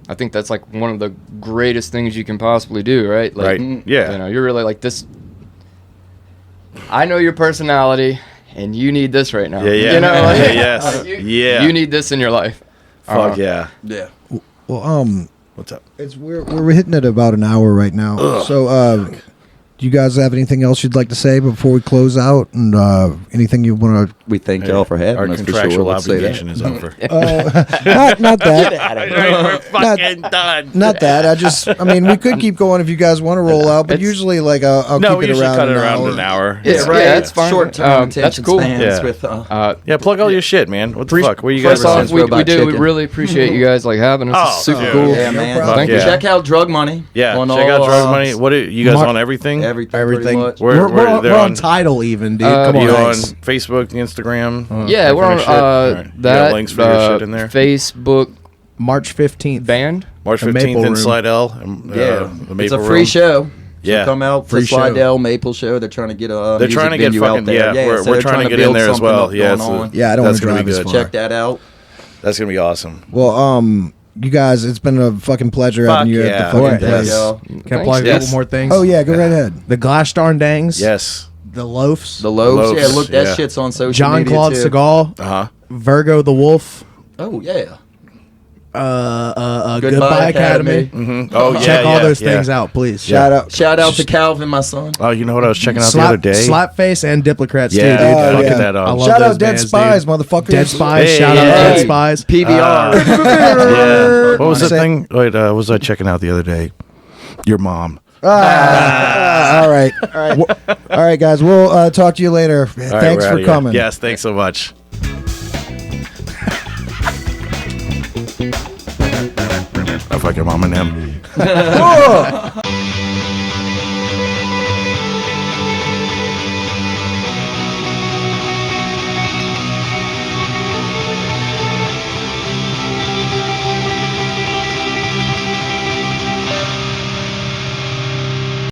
Speaker 3: I think that's like one of the greatest things you can possibly do, right? Like,
Speaker 2: Right. Yeah.
Speaker 3: You know, you're really like this. I know your personality, and you need this right now.
Speaker 2: Yeah, yeah.
Speaker 3: You know, like,
Speaker 2: Yeah, yes.
Speaker 3: like, you,
Speaker 2: Yeah.
Speaker 3: you need this in your life.
Speaker 2: Fuck yeah.
Speaker 5: Yeah.
Speaker 1: Well,
Speaker 2: What's up?
Speaker 1: we're hitting at about an hour right now. So, do you guys have anything else you'd like to say before we close out? And anything you want to?
Speaker 5: We thank y'all for having
Speaker 2: Our
Speaker 5: us. For
Speaker 2: contractual
Speaker 5: sure. Let's say
Speaker 2: obligation is over.
Speaker 1: Not that.
Speaker 2: We're fucking done.
Speaker 1: Not that. I mean, we could keep going if you guys want to roll out, but
Speaker 3: It's-
Speaker 1: usually, like, I'll
Speaker 2: No,
Speaker 1: keep
Speaker 2: we
Speaker 1: it
Speaker 2: usually
Speaker 1: around
Speaker 2: cut it
Speaker 1: an
Speaker 2: around
Speaker 1: hour.
Speaker 2: an hour.
Speaker 3: It's-
Speaker 5: right.
Speaker 3: yeah, it's fine.
Speaker 5: Short term
Speaker 3: That's
Speaker 5: attention
Speaker 3: cool.
Speaker 5: spans
Speaker 2: Yeah.
Speaker 5: with.
Speaker 2: Yeah, plug all your shit, man. What the fuck? Where you guys
Speaker 3: First off,
Speaker 5: since
Speaker 3: we
Speaker 5: Robot
Speaker 3: do. We
Speaker 5: Chicken.
Speaker 3: really appreciate you guys like having us.
Speaker 2: Oh,
Speaker 3: It's super
Speaker 2: dude.
Speaker 3: cool.
Speaker 5: Yeah,
Speaker 1: No
Speaker 5: man.
Speaker 1: problem.
Speaker 3: Thank you.
Speaker 5: Check out Drug Money.
Speaker 2: Yeah,
Speaker 5: on
Speaker 2: check out
Speaker 5: all,
Speaker 2: Drug Money. What are you guys
Speaker 1: Mar-
Speaker 2: on everything?
Speaker 5: Everything.
Speaker 1: Everything.
Speaker 5: Pretty much.
Speaker 1: We're
Speaker 2: they're
Speaker 4: on Tidal even, dude. Come
Speaker 2: You
Speaker 4: on.
Speaker 2: on Facebook, Instagram?
Speaker 3: Yeah,
Speaker 2: that
Speaker 3: we're
Speaker 2: kind
Speaker 3: on
Speaker 2: of shit? Alright. You got
Speaker 3: that
Speaker 2: links for your shit in there.
Speaker 3: Facebook
Speaker 4: March 15th.
Speaker 3: band.
Speaker 2: March
Speaker 4: The
Speaker 2: 15th
Speaker 4: Maple
Speaker 2: in
Speaker 4: Room.
Speaker 2: Slidell.
Speaker 5: Yeah,
Speaker 2: the Maple
Speaker 5: it's a free
Speaker 2: Room.
Speaker 5: show.
Speaker 2: Yeah.
Speaker 5: So come out
Speaker 4: Free
Speaker 5: to
Speaker 4: show.
Speaker 5: Slidell Maple Show. They're trying to get a
Speaker 2: They're
Speaker 5: music
Speaker 2: trying to get
Speaker 5: venue
Speaker 2: fucking
Speaker 5: out there.
Speaker 2: we're
Speaker 5: so they're
Speaker 2: trying to get in
Speaker 5: build
Speaker 2: there as
Speaker 5: something
Speaker 2: well.
Speaker 5: up
Speaker 2: Yeah,
Speaker 5: going on.
Speaker 1: Yeah, I don't
Speaker 2: that's
Speaker 1: wanna
Speaker 2: gonna be
Speaker 1: drive as
Speaker 2: good.
Speaker 1: far.
Speaker 5: Check that out.
Speaker 2: That's gonna be awesome.
Speaker 1: Well, you guys, it's been a fucking pleasure
Speaker 2: Fuck
Speaker 1: having you
Speaker 2: yeah.
Speaker 1: at the fucking
Speaker 4: Alright,
Speaker 1: place.
Speaker 5: Yo,
Speaker 4: Can I plug a
Speaker 2: Yes.
Speaker 4: couple more things?
Speaker 1: Oh yeah, go right ahead.
Speaker 4: The Glass Darn Dangs.
Speaker 2: Yes.
Speaker 4: The Loafs.
Speaker 5: the Loaves.
Speaker 2: Loaves,
Speaker 5: Yeah, look, that
Speaker 2: yeah.
Speaker 5: shit's on social
Speaker 4: John
Speaker 5: media
Speaker 4: Claude
Speaker 5: too.
Speaker 4: Segal.
Speaker 2: Uh huh.
Speaker 4: Virgo the Wolf.
Speaker 5: Oh yeah.
Speaker 4: Goodbye Academy.
Speaker 2: Oh yeah.
Speaker 4: Check all
Speaker 2: yeah,
Speaker 4: those
Speaker 2: yeah.
Speaker 4: things out, please.
Speaker 1: Shout out.
Speaker 5: Shout out to Calvin, my son.
Speaker 2: Oh, you know what I was checking out the other day?
Speaker 4: Slapface and Diplocrats
Speaker 2: Yeah,
Speaker 4: too, dude.
Speaker 1: Oh,
Speaker 2: look
Speaker 1: yeah.
Speaker 2: at that.
Speaker 4: I love
Speaker 1: Shout
Speaker 4: those
Speaker 1: out Dead
Speaker 4: bands,
Speaker 1: Spies,
Speaker 4: dude.
Speaker 1: motherfuckers.
Speaker 4: Dead Spies.
Speaker 2: Hey,
Speaker 4: Shout out
Speaker 2: hey.
Speaker 4: Dead Spies.
Speaker 5: PBR.
Speaker 2: Yeah. What was the
Speaker 1: Say-
Speaker 2: thing? Wait, what was I checking out the other day? Your mom.
Speaker 1: All right. All right, guys. We'll talk to you later.
Speaker 2: All right,
Speaker 1: Thanks
Speaker 2: we're
Speaker 1: for
Speaker 2: outta here.
Speaker 1: coming.
Speaker 2: Yes, thanks so much. I fuck your mom and him.